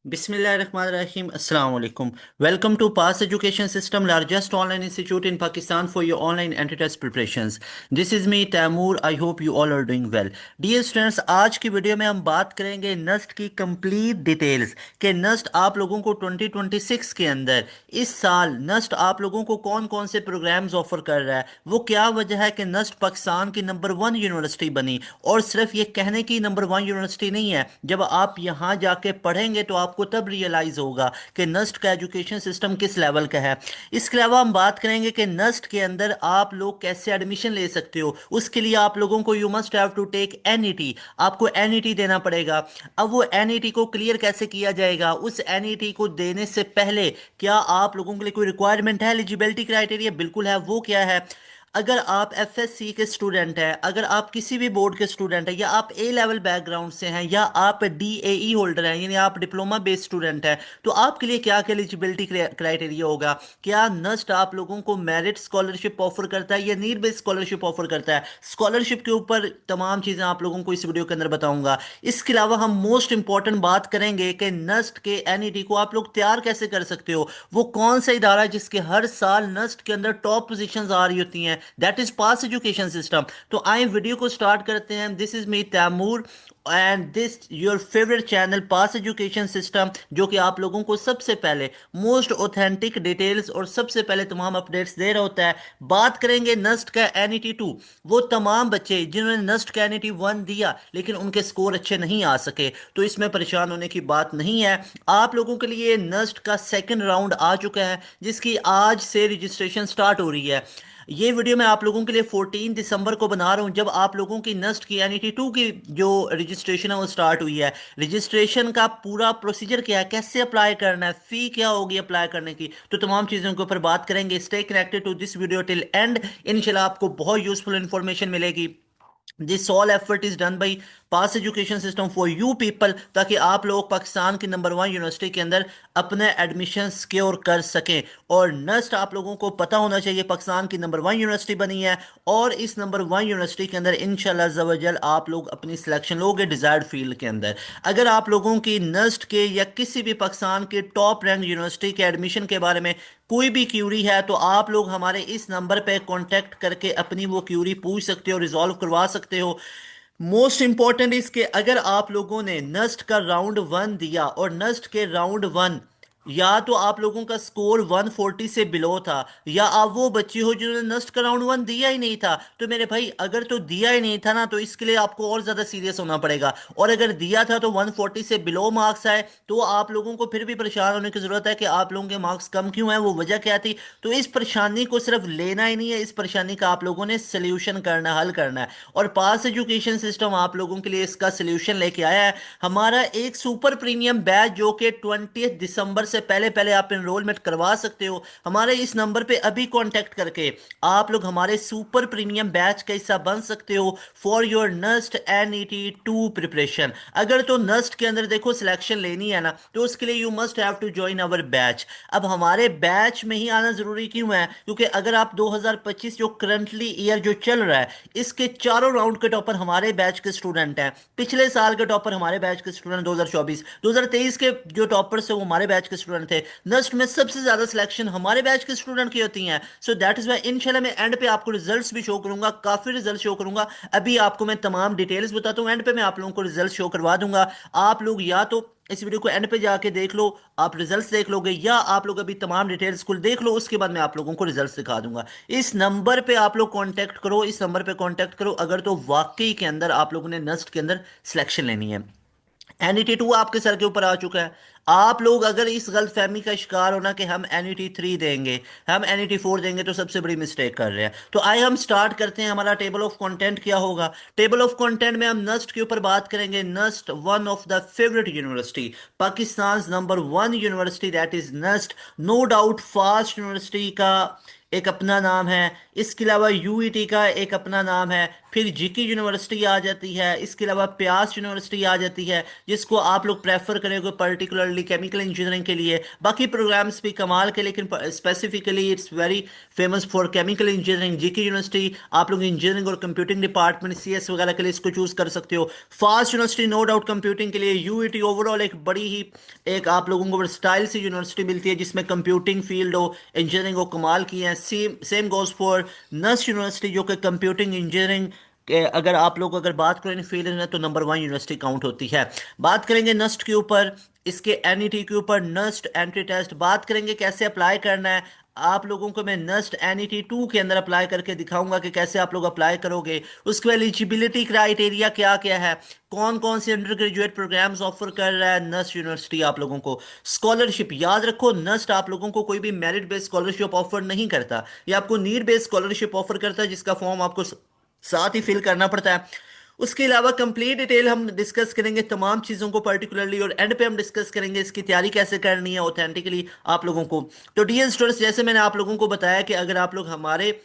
Bismillahirrahmanirrahim. Assalamu alaikum. Welcome to Pass Education System, largest online institute in Pakistan for your online entry-test preparations. This is me, Taimur. I hope you all are doing well. Dear students, आज की video में हम बात करेंगे Nernst की complete details कि Nernst आप लोगों को 2026 के अंदर इस साल नस्ट आप लोगों को कौन कौन से प्रोग्राम्स ऑफर कर रहा है, वो क्या वजह है कि नस्ट पाकिस्तान की नंबर 1 यूनिवर्सिटी बनी। और सिर्फ ये कहने की नंबर 1 यूनिवर्सिटी नहीं है, जब आप यहाँ जाके पढ़ेंगे तो आपको तब रियलाइज होगा कि नस्ट का एजुकेशन सिस्टम किस लेवल का है। इसके अलावा हम बात करेंगे कि नस्ट के अंदर आप लोग कैसे एडमिशन ले सकते हो। उसके लिए आप लोगों को you must have to take NET, आपको एनईटी देना पड़ेगा। अब वो एनईटी को क्लियर कैसे किया जाएगा, उस एनईटी को देने से पहले क्या आप लोगों के लिए कोई रिक्वायरमेंट है, एलिजिबिलिटी क्राइटेरिया बिल्कुल है। वो क्या है, अगर आप एफएससी के स्टूडेंट हैं, अगर आप किसी भी बोर्ड के स्टूडेंट हैं, या आप ए लेवल बैकग्राउंड से हैं, या आप डीएई होल्डर हैं यानी आप डिप्लोमा बेस्ड स्टूडेंट हैं, तो आपके लिए क्या क्या एलिजिबिलिटी क्राइटेरिया होगा। क्या नस्ट आप लोगों को मेरिट स्कॉलरशिप ऑफर करता है या नीड बेस्ड स्कॉलरशिप ऑफर करता है। स्कॉलरशिप के ऊपर तमाम चीज़ें आप लोगों को इस वीडियो के अंदर बताऊंगा। इसके अलावा हम मोस्ट इंपॉर्टेंट बात करेंगे कि नस्ट के एनईटी को आप लोग तैयार कैसे कर सकते हो। वो कौन सा इदारा है जिसके हर साल नस्ट के अंदर टॉप पोजीशंस आ रही होती हैं, that is Pass Education System. तो आए वीडियो को स्टार्ट करते हैं। This is me Taimur and this your favourite channel Pass Education System, जो कि आप लोगों को सबसे पहले मोस्ट ऑथेंटिक डिटेल्स और सबसे पहले तमाम अपडेट्स दे रहा होता है। बात करेंगे नस्ट का एनईटी 2, वो तमाम बच्चे जिन्होंने नस्ट का एनईटी 1 दिया लेकिन उनके स्कोर अच्छे नहीं आ सके, तो इसमें परेशान होने की बात नहीं है। आप लोगों के लिए नस्ट का सेकंड राउंड आ चुका है, जिसकी आज से रजिस्ट्रेशन स्टार्ट हो रही है। ये वीडियो मैं आप लोगों के लिए 14 दिसंबर को बना रहा हूँ, जब आप लोगों की नस्ट की यानी 2 की जो रजिस्ट्रेशन है वो स्टार्ट हुई है। रजिस्ट्रेशन का पूरा प्रोसीजर क्या है, कैसे अप्लाई करना है, फी क्या होगी अप्लाई करने की, तो तमाम चीज़ों के ऊपर बात करेंगे। Stay connected to this video till end, इंशाल्लाह आपको बहुत यूजफुल इंफॉर्मेशन मिलेगी। This all effort is done by Pass Education System for you people, ताकि आप लोग पाकिस्तान की नंबर 1 यूनिवर्सिटी के अंदर अपने एडमिशन सिक्योर कर सकें। और नस्ट आप लोगों को पता होना चाहिए पाकिस्तान की नंबर 1 यूनिवर्सिटी बनी है, और इस नंबर 1 यूनिवर्सिटी के अंदर इंशाल्लाह ज़वजल आप लोग अपनी सिलेक्शन लोगे डिज़ायर्ड फील्ड के अंदर। अगर आप लोगों की नस्ट के या किसी भी पाकिस्तान के टॉप रैंक यूनिवर्सिटी के एडमिशन के बारे में कोई भी क्यूरी है, तो आप लोग हमारे इस नंबर पे कांटेक्ट करके अपनी वो क्यूरी पूछ सकते हो, रिजॉल्व करवा सकते हो। मोस्ट इंपॉर्टेंट इसके, अगर आप लोगों ने नस्ट का राउंड 1 दिया और नस्ट के राउंड 1 या तो आप लोगों का स्कोर 140 से बिलो था, या आप वो बच्चे हो जिन्होंने नस्ट का राउंड 1 दिया ही नहीं था, तो मेरे भाई अगर तो दिया ही नहीं था ना, तो इसके लिए आपको और ज़्यादा सीरियस होना पड़ेगा। और अगर दिया था तो 140 से बिलो मार्क्स आए, तो आप लोगों को फिर भी परेशान होने की ज़रूरत है कि आप लोगों के मार्क्स कम क्यों हैं, वो वजह क्या थी। तो इस परेशानी को सिर्फ लेना ही नहीं है, इस परेशानी का आप लोगों ने सोल्यूशन करना, हल करना है। और पास एजुकेशन सिस्टम आप लोगों के लिए इसका सोल्यूशन लेके आया है। हमारा एक सुपर प्रीमियम बैच जो कि 20 दिसंबर से पहले पहले आप इनरोलमेंट करवा सकते हो। हमारे इस नंबर पे अभी कांटेक्ट करके आप लोग हमारे सुपर प्रीमियम बैच का हिस्सा बन सकते हो for your NUST NET 2 preparation. अगर तो नस्ट के अंदर देखो सिलेक्शन लेनी है ना, तो उसके लिए you must have to join our batch. अब हमारे बैच में ही आना जरूरी क्यों है, क्योंकि अगर आप 2025 जो करंटली ईयर जो चल रहा है, इसके चारों राउंड के टॉपर हमारे बैच के स्टूडेंट हैं। पिछले साल के टॉपर हमारे बैच के स्टूडेंट 2024 2023 के जो टॉपर्स है वो हमारे बैच के स्टूडेंट थे। नस्ट में सबसे ज्यादा सिलेक्शन हमारे बैच के स्टूडेंट की होती हैं। सो दैट इज वाई इंशाल्लाह मैं एंड पे आपको रिजल्ट्स भी शो करूंगा, काफी रिजल्ट शो करूंगा। अभी आपको मैं तमाम डिटेल्स बताता हूँ, एंड पे मैं आप लोगों को रिजल्ट शो करवा दूंगा। आप लोग या तो इस वीडियो को एंड पे जाके देख लो, आप रिजल्ट्स देख लोगे, या आप लोग अभी तमाम डिटेल्स खुद देख लो, उसके बाद मैं आप लोगों को रिजल्ट्स दिखा दूंगा। इस नंबर पे आप लोग कांटेक्ट करो, इस नंबर पे कांटेक्ट करो अगर तो वाकई के अंदर आप लोगों ने नस्ट के अंदर सिलेक्शन लेनी है। एनईटी 2 आपके सर के ऊपर आ चुका है। आप लोग अगर इस गलत फहमी का शिकार होना कि हम एनईटी 3 देंगे, हम एनईटी 4 देंगे, तो सबसे बड़ी मिस्टेक कर रहे हैं। तो आइए हम स्टार्ट करते हैं। हमारा टेबल ऑफ कंटेंट क्या होगा। टेबल ऑफ कंटेंट में हम नस्ट के ऊपर बात करेंगे। NUST one of the favourite university, Pakistan number 1 university, that is NUST. No doubt FAST university का एक अपना नाम है। इसके अलावा यूईटी का एक अपना नाम है। फिर जीके यूनिवर्सिटी आ जाती है। इसके अलावा प्यास यूनिवर्सिटी आ जाती है, जिसको आप लोग प्रेफर करेंगे पर्टिकुलरली ओनली केमिकल इंजीनियरिंग के लिए, बाकी प्रोग्राम्स भी कमाल के, लेकिन specifically it's very famous for chemical engineering. GK university, आप लोग इंजीनियरिंग और कंप्यूटिंग डिपार्टमेंट सीएस वगैरह के लिए इसको चूज कर सकते हो। FAST university no doubt computing के लिए। यूईटी ओवरऑल एक बड़ी ही, एक आप लोगों को स्टाइल से यूनिवर्सिटी मिलती है जिसमें कंप्यूटिंग फील्ड हो, इंजीनियरिंग हो, कमाल की है। Same same goes for NUST university, जो कि कंप्यूटिंग इंजीनियरिंग अगर आप लोग अगर बात करें इन फील्ड में तो नंबर 1 यूनिवर्सिटी काउंट होती है। बात करेंगे नस्ट के ऊपर, इसके एनईटी के ऊपर, नस्ट एंट्री टेस्ट बात करेंगे कैसे अप्लाई करना है। आप लोगों को मैं नस्ट एनईटी 2 के अंदर अप्लाई करके दिखाऊंगा कि कैसे आप लोग अप्लाई करोगे। उसके बाद एलिजिबिलिटी क्राइटेरिया क्या क्या है, कौन कौन से अंडर ग्रेजुएट प्रोग्राम्स ऑफर कर रहा है नस्ट यूनिवर्सिटी आप लोगों को। स्कॉलरशिप याद रखो, नस्ट आप लोगों को कोई भी मेरिट बेस्ड स्कॉलरशिप ऑफर नहीं करता, ये आपको नीड बेस्ड स्कॉलरशिप ऑफर करता है, जिसका फॉर्म आपको साथ ही फिल करना पड़ता है। उसके अलावा कंप्लीट डिटेल हम डिस्कस करेंगे तमाम चीज़ों को पर्टिकुलरली, और एंड पे हम डिस्कस करेंगे इसकी तैयारी कैसे करनी है ऑथेंटिकली आप लोगों को। तो डियर स्टूडेंट्स, जैसे मैंने आप लोगों को बताया कि अगर आप लोग हमारे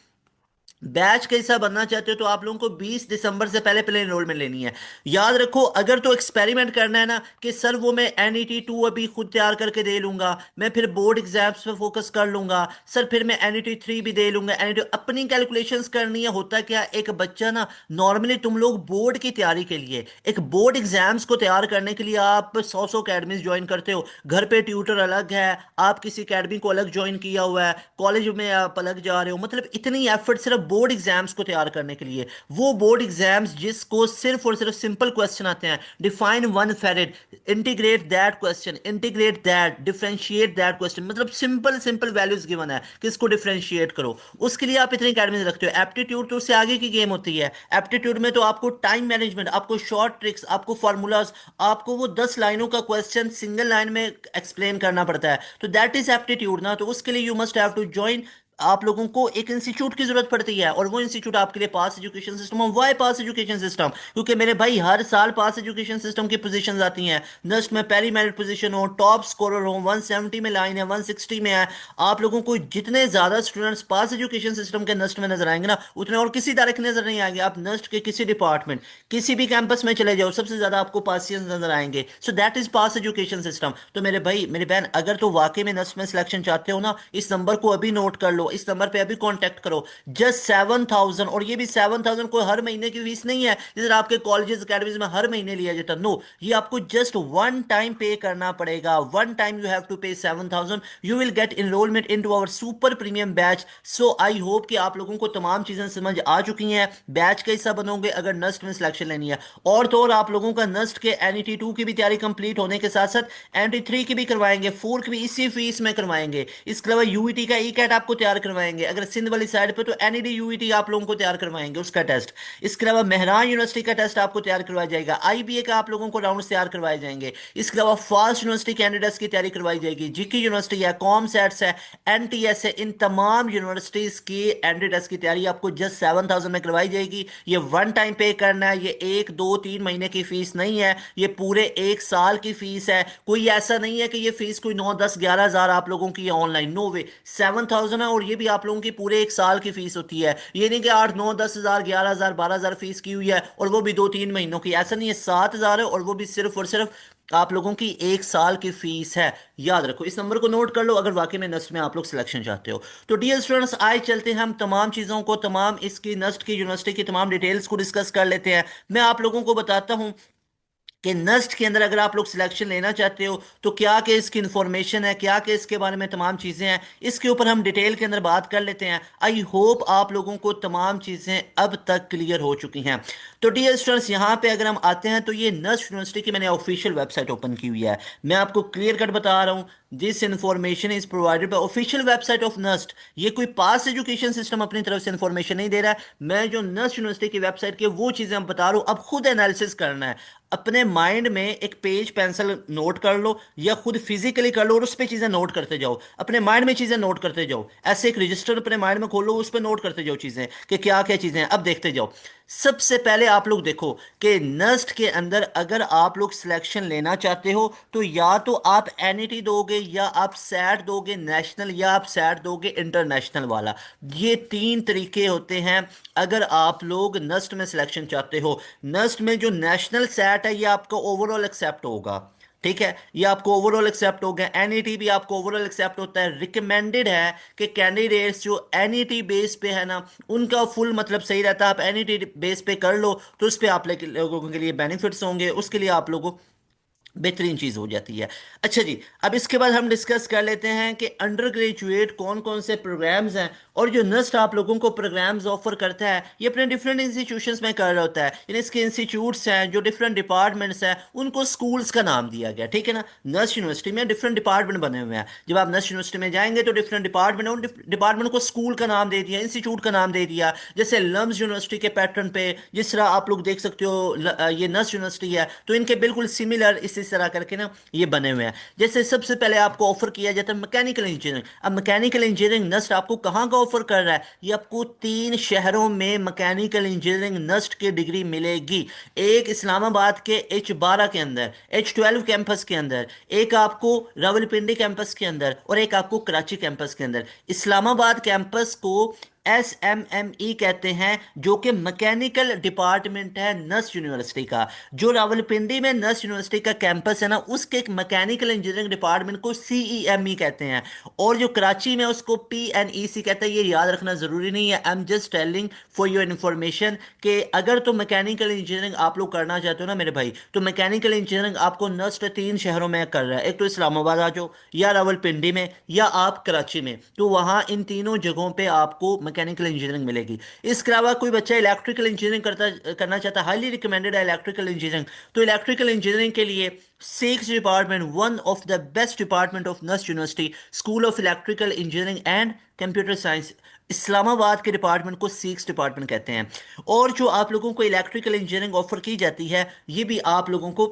बैच का हिस्सा बनना चाहते हो तो आप लोगों को 20 दिसंबर से पहले पहले एनरोलमेंट लेनी है। याद रखो, अगर तो एक्सपेरिमेंट करना है ना कि सर वो मैं एनईटी 2 अभी खुद तैयार करके दे लूंगा, मैं फिर बोर्ड एग्जाम्स पे फोकस कर लूंगा, सर फिर मैं एनईटी 3 भी दे लूंगा, एनईटी अपनी कैलकुलेशंस करनी है। होता क्या, एक बच्चा ना, नॉर्मली तुम लोग बोर्ड की तैयारी के लिए, एक बोर्ड एग्जाम्स को तैयार करने के लिए आप 100 अकेडमीज ज्वाइन करते हो, घर पे ट्यूटर अलग है, आप किसी अकेडमी को अलग ज्वाइन किया हुआ है, कॉलेज में आप अलग जा रहे हो, मतलब इतनी एफर्ट सिर्फ बोर्ड एग्जाम्स को तैयार करने के लिए। वो बोर्ड एग्जाम्स जिसको सिर्फ और सिर्फ सिंपल क्वेश्चन आते हैं, define one फेरेड, integrate that question, integrate that, differentiate that question, मतलब सिंपल सिंपल वैल्यूज गिवन है कि इसको डिफरेंशिएट करो। उसके लिए आप इतनी अकेडमीज रखते हो। एप्टीट्यूड तो उससे आगे की गेम होती है। एप्टीट्यूड में तो आपको टाइम मैनेजमेंट, आपको शॉर्ट ट्रिक्स, आपको फार्मूलाज, आपको वो 10 लाइनों का क्वेश्चन सिंगल लाइन में एक्सप्लेन करना पड़ता है। तो दैट इज एप्टीट्यूड ना। तो उसके लिए you must have to join, आप लोगों को एक इंस्टीट्यूट की जरूरत पड़ती है, और वो इंस्टीट्यूट आपके लिए पास एजुकेशन सिस्टम। वाई पास एजुकेशन सिस्टम? क्योंकि मेरे भाई हर साल पास एजुकेशन सिस्टम की पोजीशंस आती हैं। नस्ट में पहली मेरिट पोजीशन हो, टॉप स्कोरर हो, 170 में लाइन है, 160 में है। आप लोगों को जितने ज्यादा स्टूडेंट्स पास एजुकेशन सिस्टम के नस्ट में नजर आएंगे ना, उतने और किसी इदारे के नजर नहीं आएंगे। आप नस्ट के किसी डिपार्टमेंट, किसी भी कैंपस में चले जाओ, सबसे ज्यादा आपको पासियंस नजर आएंगे। सो that is Pass Education System. तो मेरे भाई मेरी बहन, अगर तो वाकई में नस्ट में सिलेक्शन चाहते हो ना, इस नंबर को अभी नोट कर लो, इस नंबर पे अभी कांटेक्ट करो। जस्ट 7,000, और ये भी 7,000 कोई हर महीने की फीस नहीं है जैसे आपके कॉलेजेस अकेडमीज में हर महीने लिया जाता। नो, ये आपको जस्ट वन टाइम पे करना पड़ेगा। One time you have to pay 7,000, you will get enrolment into our super premium batch. So I hope कि आप लोगों को तमाम चीजें समझ आ चुकी हैं। बैच का हिस्सा बनोगे अगर नस्ट में सिलेक्शन लेनी है। और तो और आप लोगों का नस्ट के एनईटी 2 की भी तैयारी कंप्लीट होने के साथ साथ एनईटी 3 की भी करवाएंगे, 4 की भी इसी फीस में करवाएंगे। इसके अलावा यूईटी का ई कैट आपको तैयार करवाएंगे, अगर सिंध वाली साइड पे तो एनईडी यूईटी आप लोगों को तैयार करवाएंगे उसका टेस्ट। इसके अलावा मेहरान यूनिवर्सिटी का टेस्ट आपको तैयार करवाया जाएगा, आईबीए का आप लोगों को राउंड तैयार करवाए जाएंगे। इसके अलावा फास्ट यूनिवर्सिटी कैंडिडेट्स की तैयारी करवाई जाएगी, जीके यूनिवर्सिटी है, कॉम सेट्स है, एनटीएस है, इन तमाम यूनिवर्सिटीज की एंट्री की तैयारी आपको जस्ट 7,000 में करवाई जाएगी। ये वन टाइम पे करना है, ये 1 2 3 महीने की फीस नहीं है, ये पूरे 1 साल की फीस है। कोई ऐसा नहीं है कि ये फीस कोई 9 10 11 हज़ार आप लोगों की ऑनलाइन, नो वे। 7,000 है, और ये भी आप लोगों की पूरे 1 साल की फीस होती है। ये नहीं कि 8 9 10 हज़ार 11 हज़ार 12 हज़ार फीस की हुई है और वो भी 2 3 महीनों की, ऐसा नहीं है। 7,000 है, और वो भी सिर्फ और सिर्फ आप लोगों की 1 साल की फीस है। याद रखो, इस नंबर को नोट कर लो अगर वाकई में नस्ट में आप लोग सिलेक्शन चाहते हो। तो डियर स्टूडेंट्स, आए चलते हैं हम तमाम चीज़ों को, तमाम इसकी नस्ट की यूनिवर्सिटी की तमाम डिटेल्स को डिस्कस कर लेते हैं। मैं आप लोगों को बताता हूं कि नस्ट के अंदर अगर आप लोग सिलेक्शन लेना चाहते हो तो क्या क्या इसकी इंफॉर्मेशन है, क्या क्या इसके बारे में तमाम चीज़ें हैं, इसके ऊपर हम डिटेल के अंदर बात कर लेते हैं। आई होप आप लोगों को तमाम चीज़ें अब तक क्लियर हो चुकी हैं। तो डियर स्टूडेंट्स, यहाँ पे अगर हम आते हैं तो ये नस्ट यूनिवर्सिटी की मैंने ऑफिशियल वेबसाइट ओपन की हुई है। मैं आपको क्लियर कट बता रहा हूँ, this information is provided by official website of NUST. ये कोई पास एजुकेशन सिस्टम अपनी तरफ से इंफॉर्मेशन नहीं दे रहा है। मैं जो नस्ट यूनिवर्सिटी की वेबसाइट की वो चीज़ें हम बता रहा हूँ, अब खुद एनालिसिस करना है। अपने माइंड में एक पेज पेंसिल नोट कर लो, या खुद फिजिकली कर लो और उस पर चीज़ें नोट करते जाओ। अपने माइंड में चीज़ें नोट करते जाओ, ऐसे एक रजिस्टर अपने माइंड में खोलो, उस पर नोट करते जाओ चीज़ें कि क्या क्या चीज़ें हैं। अब देखते जाओ। सबसे पहले आप लोग देखो कि नस्ट के अंदर अगर आप लोग सिलेक्शन लेना चाहते हो तो या तो आप एनईटी दोगे, या आप सैट दोगे नेशनल, या आप सैट दोगे इंटरनेशनल वाला। ये 3 तरीके होते हैं अगर आप लोग नस्ट में सिलेक्शन चाहते हो। नस्ट में जो नेशनल सैट है ये आपका ओवरऑल एक्सेप्ट होगा, ठीक है, ये आपको ओवरऑल एक्सेप्ट हो गया। एनईटी भी आपको ओवरऑल एक्सेप्ट होता है। रिकमेंडेड है कि कैंडिडेट्स जो एनईटी बेस पे है ना, उनका फुल मतलब सही रहता है। आप एनईटी बेस पे कर लो तो उस पर आप लोगों के लिए बेनिफिट्स होंगे, उसके लिए आप लोगों बेहतरीन चीज हो जाती है। अच्छा जी, अब इसके बाद हम डिस्कस कर लेते हैं कि अंडर ग्रेजुएट कौन कौन से प्रोग्राम्स हैं, और जो नस्ट आप लोगों को प्रोग्राम्स ऑफर करता है ये अपने डिफरेंट इंस्टीट्यूशंस में कर रहा होता है। यानी इसके इंस्टीट्यूट्स हैं जो डिफरेंट डिपार्टमेंट्स हैं, उनको स्कूल्स का नाम दिया गया, ठीक है ना। नस्ट यूनिवर्सिटी में डिफरेंट डिपार्टमेंट बने हुए हैं। जब आप नस्ट यूनिवर्सिटी में जाएंगे तो डिफरेंट डिपार्टमेंट, उन डिपार्टमेंट को स्कूल का नाम दे दिया, इंस्टीट्यूट का नाम दे दिया। जैसे लम्स यूनिवर्सिटी के पैटर्न पे जिस तरह आप लोग देख सकते हो, ये नस्ट यूनिवर्सिटी है तो इनके बिल्कुल सिमिलर इसी तरह करके ना ये बने हुए हैं। जैसे सबसे पहले आपको ऑफर किया जाता है मैकेनिकल इंजीनियरिंग। अब मैकेनिकल इंजीनियरिंग नस्ट आपको कहाँ का ऑफर कर रहा है? ये आपको 3 शहरों में मैकेनिकल इंजीनियरिंग नस्ट की डिग्री मिलेगी। एक इस्लामाबाद के H12 के अंदर, H12 कैंपस के अंदर, एक आपको रावलपिंडी कैंपस के अंदर, और एक आपको कराची कैंपस के अंदर। इस्लामाबाद कैंपस को SMME कहते हैं, जो कि मैकेनिकल डिपार्टमेंट है नस्ट यूनिवर्सिटी का। जो रावलपिंडी में नस्ट यूनिवर्सिटी का कैंपस है ना, उसके मैकेनिकल इंजीनियरिंग डिपार्टमेंट को CEME कहते हैं। और जो कराची में उसको PNEC कहते हैं। ये याद रखना जरूरी नहीं है, I am just telling for your information कि अगर तो मैकेनिकल इंजीनियरिंग आप लोग करना चाहते हो ना मेरे भाई, तो मैकेनिकल इंजीनियरिंग आपको नस्ट 3 शहरों में कर रहा है। एक तो इस्लामाबाद आ जाओ, या रावलपिंडी में, या आप कराची में, तो वहाँ इन तीनों जगहों पे आपको मैकेनिकल इंजीनियरिंग मिलेगी। इसके अलावा कोई बच्चा इलेक्ट्रिकल इंजीनियरिंग करना चाहता है, हाईली रिकमेंडेड है इलेक्ट्रिकल इंजीनियरिंग। तो इलेक्ट्रिकल इंजीनियरिंग के लिए six department, one of the best department of NUST university, school of electrical engineering and computer science, Islamabad के डिपार्टमेंट को सिक्स डिपार्टमेंट कहते हैं। और जो आप लोगों को इलेक्ट्रिकल इंजीनियरिंग ऑफर की जाती है, ये भी आप लोगों को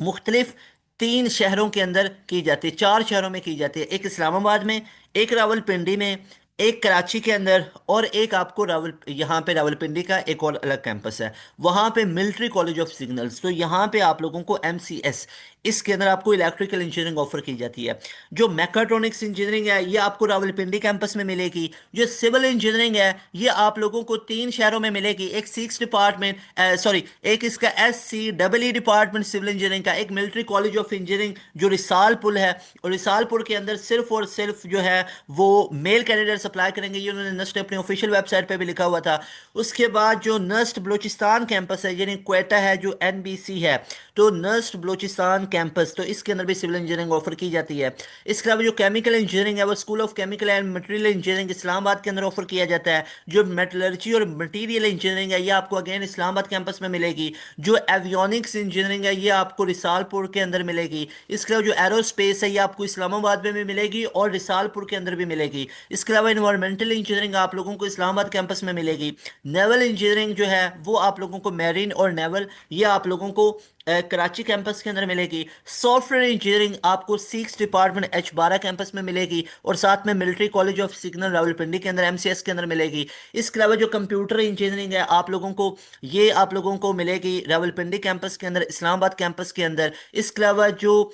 मुख्तलिफ 3 शहरों के अंदर की जाती है, 4 शहरों में की जाती है। एक इस्लामाबाद में, एक रावलपिंडी में, एक कराची के अंदर, और एक आपको यहाँ पे रावलपिंडी का एक और अलग कैंपस है, वहाँ पे मिलिट्री कॉलेज ऑफ सिग्नल्स। तो यहाँ पे आप लोगों को MCS, इसके अंदर आपको इलेक्ट्रिकल इंजीनियरिंग ऑफर की जाती है। जो मैकाट्रॉनिक्स इंजीनियरिंग है ये आपको रावलपिंडी कैंपस में मिलेगी। जो सिविल इंजीनियरिंग है ये आप लोगों को 3 शहरों में मिलेगी। एक सिक्स डिपार्टमेंट, सॉरी, एक इसका SCEE डिपार्टमेंट सिविल इंजीनियरिंग का, एक मिलिट्री कॉलेज ऑफ इंजीनियरिंग जो रिसालपुर है, और रिसालपुर के अंदर सिर्फ और सिर्फ जो है वो मेल कैंडिडेट्स अप्लाई करेंगे। ये उन्होंने नस्ट अपनी ऑफिशियल वेबसाइट पे भी लिखा हुआ था। उसके बाद जो नस्ट बलूचिस्तान कैंपस है, यानी क्वेटा है, जो NBC है, तो नस्ट बलूचिस्तान कैंपस, तो इसके अंदर भी सिविल इंजीनियरिंग ऑफर की जाती है। इसके अलावा जो केमिकल इंजीनियरिंग है वो school of chemical and material engineering Islamabad के अंदर ऑफर किया जाता है। जो मेटलर्जी और मटेरियल इंजीनियरिंग है ये आपको अगेन इस्लामाबाद कैंपस में मिलेगी। जो एवियोनिक्स इंजीनियरिंग है ये आपको रिसालपुर के अंदर मिलेगी। इसके अलावा जो एरोस्पेस है ये आपको इस्लामाबाद में भी मिलेगी और रिसालपुर के अंदर भी मिलेगी। इसके अलावा इन्वायरमेंटल इंजीनियरिंग आप लोगों को इस्लामाबाद कैंपस में मिलेगी। नेवल इंजीनियरिंग जो है वो आप लोगों को, मैरीन और नेवल, ये आप लोगों को कराची कैंपस के अंदर मिलेगी। सॉफ्टवेयर इंजीनियरिंग आपको सिक्स डिपार्टमेंट H12 कैंपस में मिलेगी, और साथ में military college of signal Rawalpindi के अंदर MCS के अंदर मिलेगी। इसके अलावा जो कंप्यूटर इंजीनियरिंग है आप लोगों को, ये आप लोगों को मिलेगी रावलपिंडी कैंपस के अंदर, इस्लामाबाद कैंपस के अंदर। इसके अलावा जो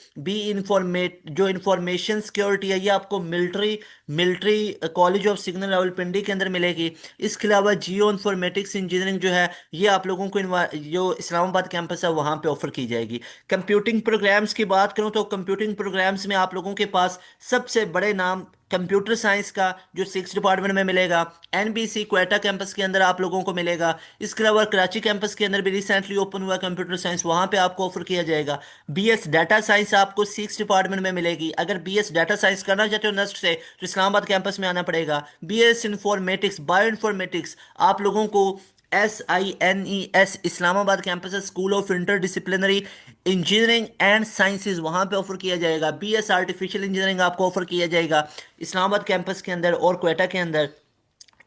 इंफॉर्मेशन सिक्योरिटी है ये आपको military military college of signal Rawalpindi के अंदर मिलेगी। इसके अलावा जियो इन्फॉर्मेटिक्स इंजीनियरिंग जो है ये आप लोगों को जो इस्लामाबाद कैंपस है वहाँ पे ऑफर की जाएगी। कंप्यूटिंग प्रोग्राम्स की बात करूँ तो कंप्यूटिंग प्रोग्राम्स में आप लोगों के पास सबसे बड़े नाम, कंप्यूटर साइंस का जो सिक्स डिपार्टमेंट में मिलेगा, NBC क्वेटा कैंपस के अंदर आप लोगों को मिलेगा। इसके अलावा कराची कैंपस के अंदर भी रिसेंटली ओपन हुआ कंप्यूटर साइंस, वहाँ पे आपको ऑफर किया जाएगा। BS डाटा साइंस आपको सिक्स डिपार्टमेंट में मिलेगी। अगर BS डाटा साइंस करना चाहते हो नस्ट से तो इस्लामाबाद कैंपस में आना पड़ेगा। BS इंफॉर्मेटिक्स, बायो इंफॉर्मेटिक्स आप लोगों को SINES इस्लामाबाद कैंपस है, school of inter disciplinary engineering and sciences, वहां पे ऑफर किया जाएगा। BS आर्टिफिशियल इंजीनियरिंग आपको ऑफर किया जाएगा इस्लामाबाद कैंपस के अंदर और क्वेटा के अंदर।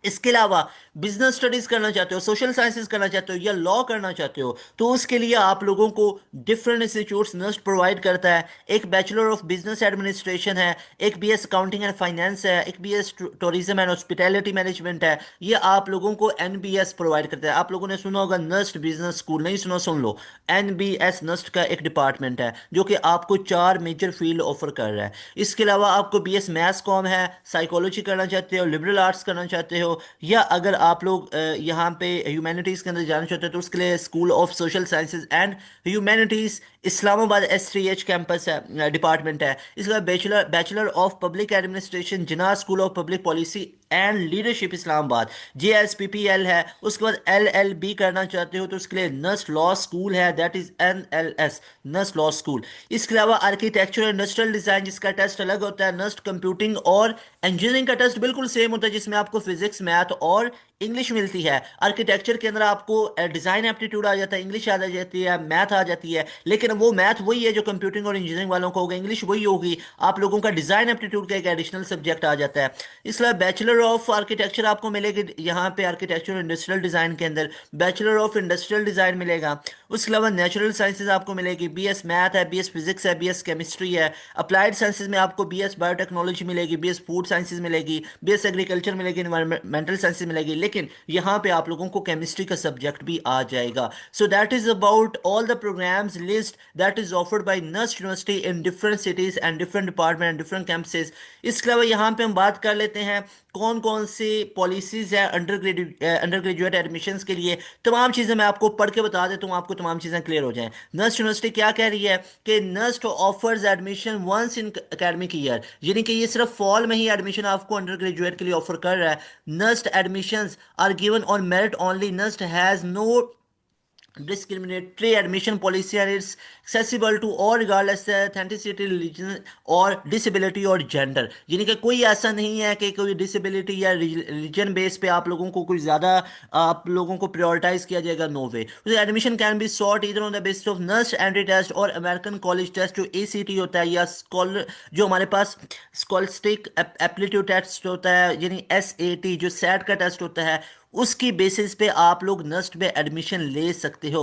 इसके अलावा बिजनेस स्टडीज करना चाहते हो, सोशल साइंसेज करना चाहते हो, या लॉ करना चाहते हो, तो उसके लिए आप लोगों को डिफरेंट इंस्टीट्यूट्स नस्ट प्रोवाइड करता है। एक बैचलर ऑफ बिजनेस एडमिनिस्ट्रेशन है, एक BS अकाउंटिंग एंड फाइनेंस है, एक BS tourism and hospitality management है। ये आप लोगों को NBS प्रोवाइड करता है। आप लोगों ने सुना होगा नस्ट बिजनेस स्कूल, नहीं सुना सुन लो। NBS नस्ट का एक डिपार्टमेंट है जो कि आपको 4 मेजर फील्ड ऑफर कर रहा है। इसके अलावा आपको BS मैथ्स कॉम है, साइकोलॉजी करना चाहते हो, लिबरल आर्ट्स करना चाहते हो, हो, या अगर आप लोग यहाँ पे ह्यूमैनिटीज़ के अंदर जाना चाहते हो तो उसके लिए school of social sciences and humanities Islamabad S3H campus है, डिपार्टमेंट है। इसके बाद bachelor bachelor of public administration Jinnah school of public policy and leadership Islamabad JSPPL है। उसके बाद LLB करना चाहते हो तो उसके लिए नस्ट लॉ स्कूल है, that is NLS, NUST law school. इसके अलावा आर्किटेक्चर और इंडस्ट्रियल डिजाइन जिसका टेस्ट अलग होता है, नस्ट कंप्यूटिंग और इंजीनियरिंग का टेस्ट बिल्कुल सेम होता है जिसमें आपको फिजिक्स मैथ और इंग्लिश मिलती है। आर्किटेक्चर के अंदर आपको डिजाइन एप्टीट्यूड आ जाता है, इंग्लिश आ जाती है, मैथ आ जाती है, लेकिन वो मैथ वही है जो कंप्यूटिंग और इंजीनियरिंग वालों को होगा, इंग्लिश वही होगी। आप लोगों का डिजाइन एप्टीट्यूड का एक एडिशनल सब्जेक्ट आ जाता है। इसलिए बैचलर ऑफ आर्किटेक्चर आपको मिलेगी यहाँ पे आर्किटेक्चर और इंडस्ट्रियल डिजाइन के अंदर, बैचलर ऑफ इंडस्ट्रियल डिजाइन मिलेगा। उसके अलावा नेचुरल साइंसेज आपको मिलेगी, BS मैथ है, BS फिजिक्स है, BS केमिस्ट्री है। अप्लाइड साइंसेज में आपको BS बायोटेक्नोलॉजी मिलेगी, BS फूड साइंसेज मिलेगी, BS एग्रीकल्चर मिलेगी, इन्वायरमेंटल साइंसेज मिलेगी, लेकिन यहाँ पे आप लोगों को केमिस्ट्री का सब्जेक्ट भी आ जाएगा। So that is about all the programmes list that is offered by NUST university in different cities and different department and different campuses. इसके अलावा यहाँ पे हम बात कर लेते हैं कौन कौन सी पॉलिसीज है अंडर ग्रेजुएट एडमिशन्स के लिए। तमाम चीज़ें मैं आपको पढ़ के बता देता हूँ, आपको तमाम चीज़ें क्लियर हो जाएं। नस्ट यूनिवर्सिटी क्या कह रही है कि NUST offers admission once in academic year, यानी कि ये सिर्फ फॉल में ही एडमिशन आपको अंडर ग्रेजुएट के लिए ऑफर कर रहा है। NUST admissions are given on merit only, NUST has no discriminatory admission policy and it's accessible to all regardless of authenticity, religion और disability और gender। यानी कि कोई ऐसा नहीं है कि कोई disability या religion बेस पे आप लोगों को कुछ ज़्यादा आप लोगों को prioritize किया जाएगा, no way. Admission can be sought इधर on the basis of nurse entry test और अमेरिकन कॉलेज टेस्ट जो ACT होता है, या स्कॉलर जो हमारे पास स्कॉलस्टिक एप्टीट्यूड टेस्ट होता है, यानी SAT जो SAT का टेस्ट होता है, उसकी बेसिस पे आप लोग नस्ट में एडमिशन ले सकते हो।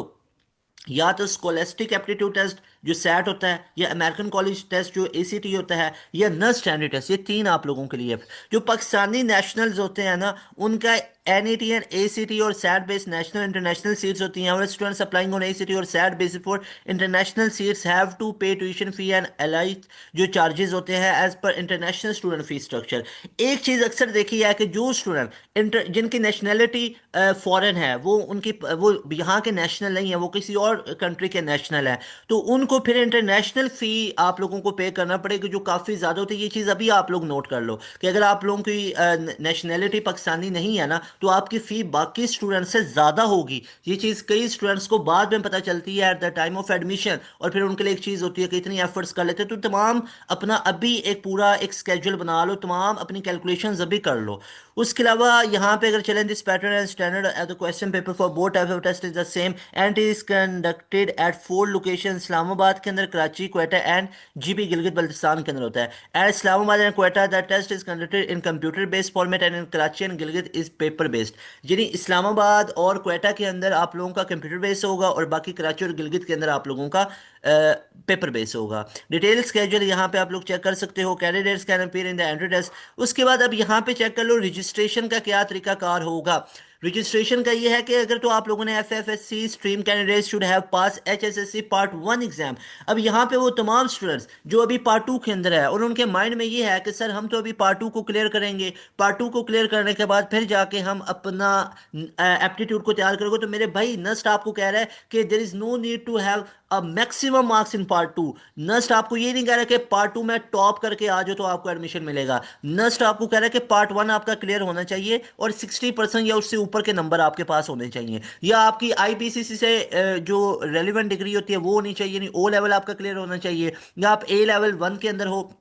या तो स्कॉलेस्टिक एप्टीट्यूड टेस्ट जो सैट होता है, या अमेरिकन कॉलेज टेस्ट जो ACT होता है, या नर्स स्टैंडर्ड टेस्ट। ये तीन आप लोगों के लिए। जो पाकिस्तानी नेशनल्स होते हैं ना, उनका NET एंड ACT और SAT based national international seats होती हैं। और स्टूडेंट्स अप्लाइंग ऑन ACT और SAT basis for international seats have to pay tuition fee and allies जो चार्जेस होते हैं as per international student fee structure. एक चीज़ अक्सर देखी है कि जो स्टूडेंट जिनकी नेशनलिटी फॉरेन है, वो उनकी वो यहाँ के नेशनल नहीं है, वो किसी और कंट्री के नेशनल है, तो उनको फिर इंटरनेशनल फ़ी आप लोगों को पे करना पड़ेगा जो काफ़ी ज़्यादा होती है। ये चीज़ अभी आप लोग नोट कर लो कि अगर आप लोगों की नेशनलिटी पाकिस्तानी नहीं है ना, तो आपकी फ़ी बाकी स्टूडेंट से ज़्यादा होगी। ये चीज़ कई स्टूडेंट्स को बाद में पता चलती है at the time of admission, और फिर उनके लिए एक चीज़ होती है कि इतनी एफर्ट्स कर लेते हैं। तो तमाम अपना अभी एक पूरा एक स्केड्यूल बना लो, तमाम अपनी कैलकुलेशंस अभी कर लो। उसके अलावा यहाँ पे अगर चलें, this pattern and standard the question paper for both type of test is the same and is conducted at 4 location, Islamabad के अंदर, कराची, क्वेटा एंड GB गिलगित बल्तिस्तान के अंदर होता है। At Islamabad and Quetta the test is conducted in computer based format and in Karachi and Gilgit is paper based. यानी इस्लामाबाद और क्वेटा के अंदर आप लोगों का कंप्यूटर बेस होगा और बाकी कराची और गिलगित के अंदर आप लोगों का पेपर बेस होगा। डिटेल स्केड्यूल यहाँ पे आप लोग चेक कर सकते हो। Candidates can appear in the entry test. उसके बाद अब यहाँ पे चेक कर लो रजिस्ट्रेशन का क्या तरीकाकार होगा। रजिस्ट्रेशन का ये है कि अगर तो आप लोगों ने FFSC stream candidates should have pass HSSC part 1 exam. अब यहाँ पे वो तमाम स्टूडेंट्स जो अभी पार्ट 2 के अंदर है और उनके माइंड में ये है कि सर हम तो अभी पार्ट 2 को क्लियर करेंगे, पार्ट 2 को क्लियर करने के बाद फिर जाके हम अपना एप्टीट्यूड को तैयार करोगे। तो मेरे भाई नस्ट आपको कह रहा है कि there is no need to have maximum marks in part 2। NUST आपको ये नहीं कह रहा कि पार्ट 2 में टॉप करके आ जाओ तो आपको एडमिशन मिलेगा। नस्ट आपको कह रहा है कि पार्ट 1 आपका क्लियर होना चाहिए और 60% या उससे ऊपर के नंबर आपके पास होने चाहिए, या आपकी IPCC से जो रेलिवेंट डिग्री होती है वो होनी चाहिए, नहीं O लेवल आपका क्लियर होना चाहिए, या आप A लेवल 1 के अंदर हो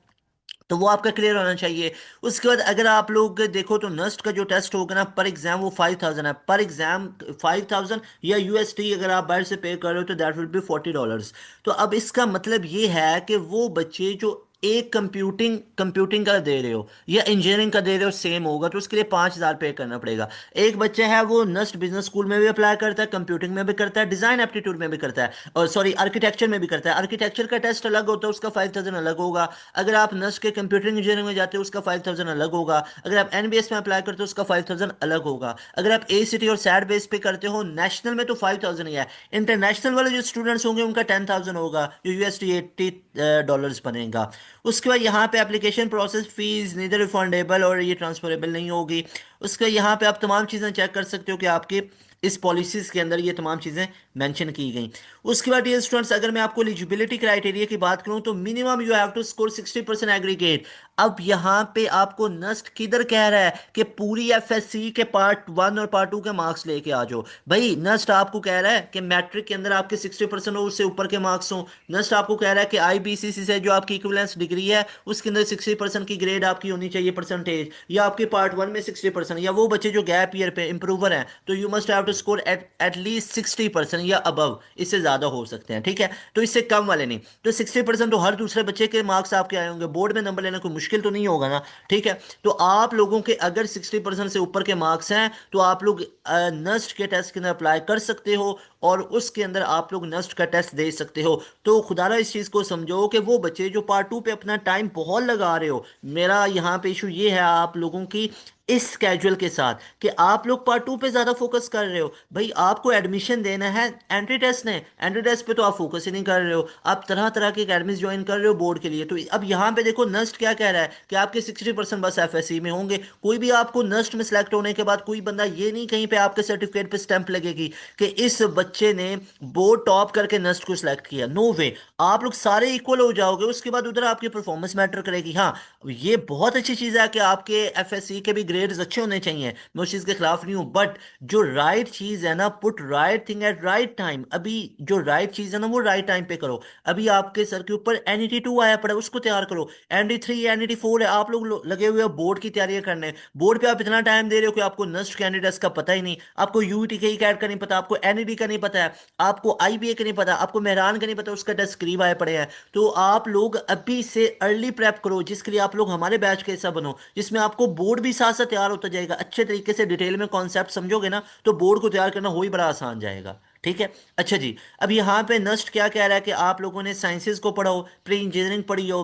तो वो आपका क्लियर होना चाहिए। उसके बाद अगर आप लोग देखो तो नस्ट का जो टेस्ट होगा ना पर एग्जाम वो 5000 है, पर एग्जाम 5000, या USD अगर आप बाहर से पे कर रहे हो तो दैट विल बी $40। तो अब इसका मतलब ये है कि वो बच्चे जो एक कंप्यूटिंग का दे रहे हो या इंजीनियरिंग का दे रहे हो सेम होगा, तो उसके लिए 5000 पे करना पड़ेगा। एक बच्चा है वो नस्ट बिजनेस स्कूल में भी अप्लाई करता है, कंप्यूटिंग में भी करता है, डिजाइन एप्टीट्यूड में भी करता है, और सॉरी आर्किटेक्चर में भी करता है। आर्किटेक्चर का टेस्ट अलग होता है, उसका 5000 अलग होगा। अगर आप नस्ट के कंप्यूटिंग इंजीनियरिंग में जाते हो उसका 5000 अलग होगा। अगर आप NBS में अप्लाई करते हो उसका 5000 अलग होगा। अगर आप ACT और सैट बेस पे करते हो नेशनल में तो 5000 ही है। इंटरनेशनल वाले जो स्टूडेंट्स होंगे उनका 10000 होगा, जो USD $80 बनेगा। उसके बाद यहाँ पे application process fees neither refundable और ये ट्रांसफरेबल नहीं होगी। उसके यहाँ पे आप तमाम चीज़ें चेक कर सकते हो कि आपके इस पॉलिसीज़ के अंदर ये तमाम चीज़ें मेंशन की गई। उसके बाद डियर स्टूडेंट्स, अगर मैं आपको एलिजिबिलिटी क्राइटेरिया की बात करूं तो minimum you have to score 60% aggregate. अब यहाँ पे आपको नस्ट किधर कह रहा है कि पूरी एफएससी के पार्ट 1 और पार्ट 2 के मार्क्स लेके आ जाओ। भाई नस्ट आपको कह रहा है कि मैट्रिक के अंदर आपके 60% और उससे ऊपर के मार्क्स हो। नस्ट आपको कह रहा है कि आईबीसीसी से जो आपकी इक्विवेलेंस डिग्री है उसके अंदर 60% की ग्रेड आपकी होनी चाहिए परसेंटेज, या आपके पार्ट 1 में 60%, या वो बच्चे जो गैप ईयर पे इंप्रूवर हैं तो you must have to score at least 60% या अबव। इससे ज्यादा हो सकते हैं, ठीक है, तो इससे कम वाले नहीं। तो 60% तो हर दूसरे बच्चे के मार्क्स आपके आए होंगे, बोर्ड में नंबर लेना कोई मुश्किल तो नहीं होगा ना, ठीक है। तो आप लोगों के अगर 60% से ऊपर के मार्क्स हैं तो आप लोग नस्ट के टेस्ट के अंदर अप्लाई कर सकते हो और उसके अंदर आप लोग नस्ट का टेस्ट दे सकते हो। तो खुदारा इस चीज़ को समझो कि वो बच्चे जो पार्ट 2 पे अपना टाइम बहुत लगा रहे हो, मेरा यहाँ पे इशू ये है आप लोगों की इस स्केड्यूल के साथ कि आप लोग पार्ट 2 पे ज्यादा फोकस कर रहे हो। भाई आपको एडमिशन देना है, एंट्री टेस्ट ने, एंट्री टेस्ट पे तो आप फोकस ही नहीं कर रहे हो, आप तरह तरह के अकेडमीज ज्वाइन कर रहे हो बोर्ड के लिए। तो अब यहाँ पे देखो नस्ट क्या कह रहा है कि आपके 60% बस एफएससी में होंगे। कोई भी आपको नस्ट में सेलेक्ट होने के बाद कोई बंदा ये नहीं कहीं पे आपके सर्टिफिकेट पे स्टैंप लगेगी कि इस बच्चे ने बोर्ड टॉप करके नस्ट को सिलेक्ट किया। नो वे, आप लोग सारे इक्वल हो जाओगे, उसके बाद उधर आपकी परफॉर्मेंस मैटर करेगी। हाँ, ये बहुत अच्छी चीज़ है कि आपके एफएससी के भी ग्रेड्स अच्छे होने चाहिए, मैं उस चीज़ के खिलाफ नहीं हूँ, बट जो राइट चीज़ है ना, put right thing at right time. अभी जो राइट चीज़ है ना वो राइट टाइम पे करो। अभी आपके सर के ऊपर एनईटी 2 आया पड़ा है, उसको तैयार करो। एनडी 3 एनईटी 4 है, आप लोग लगे हुए हो बोर्ड की तैयारी करने। बोर्ड पे आप इतना टाइम दे रहे हो कि आपको नस्ट कैंडिडेट्स का पता ही नहीं, आपको यूईटी के कैट का नहीं पता, आपको एनईडी का नहीं पता है, आपको आईबीए का नहीं पता, आपको मेहरान का नहीं पता, उसका टेस्ट करीब आए पड़े हैं। तो आप लोग अभी से अर्ली प्रेप करो, जिसके लिए आप लोग हमारे बैच के हिस्सा बनो, जिसमें आपको बोर्ड भी साथ साथ तैयार होता जाएगा। अच्छे तरीके से डिटेल में कॉन्सेप्ट समझोगे ना तो बोर्ड को तैयार करना हो ही बड़ा आसान जाएगा, ठीक है। अच्छा जी, अब यहाँ पे नस्ट क्या कह रहा है कि आप लोगों ने साइंसेज को पढ़ो, प्री इंजीनियरिंग पढ़ी हो,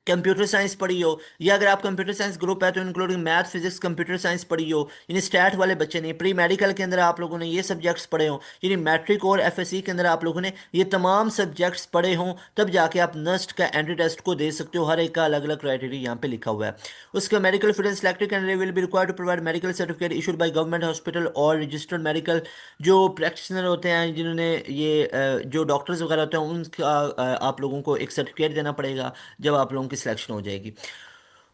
कंप्यूटर साइंस पढ़ी हो, या अगर आप कंप्यूटर साइंस ग्रुप है तो including math physics computer science पढ़ी हो, यानी स्टैट वाले बच्चे नहीं, प्री मेडिकल के अंदर आप लोगों ने ये सब्जेक्ट्स पढ़े हो, यानी मैट्रिक और एफएससी के अंदर आप लोगों ने ये तमाम सब्जेक्ट्स पढ़े हों, तब जाके आप नस्ट का एंट्री टेस्ट को दे सकते हो। हर एक का अलग अलग क्राइटेरिया यहाँ पे लिखा हुआ है। उसका medical fitness selected candidate will be required to provide medical certificate issued by government hospital और रजिस्टर्ड मेडिकल। जो प्रैक्टिशनर होते हैं जिन्होंने ये जो डॉक्टर्स वगैरह होते हैं उनका आप लोगों को एक सर्टिफिकेट देना पड़ेगा जब आप लोगों की सिलेक्शन हो जाएगी।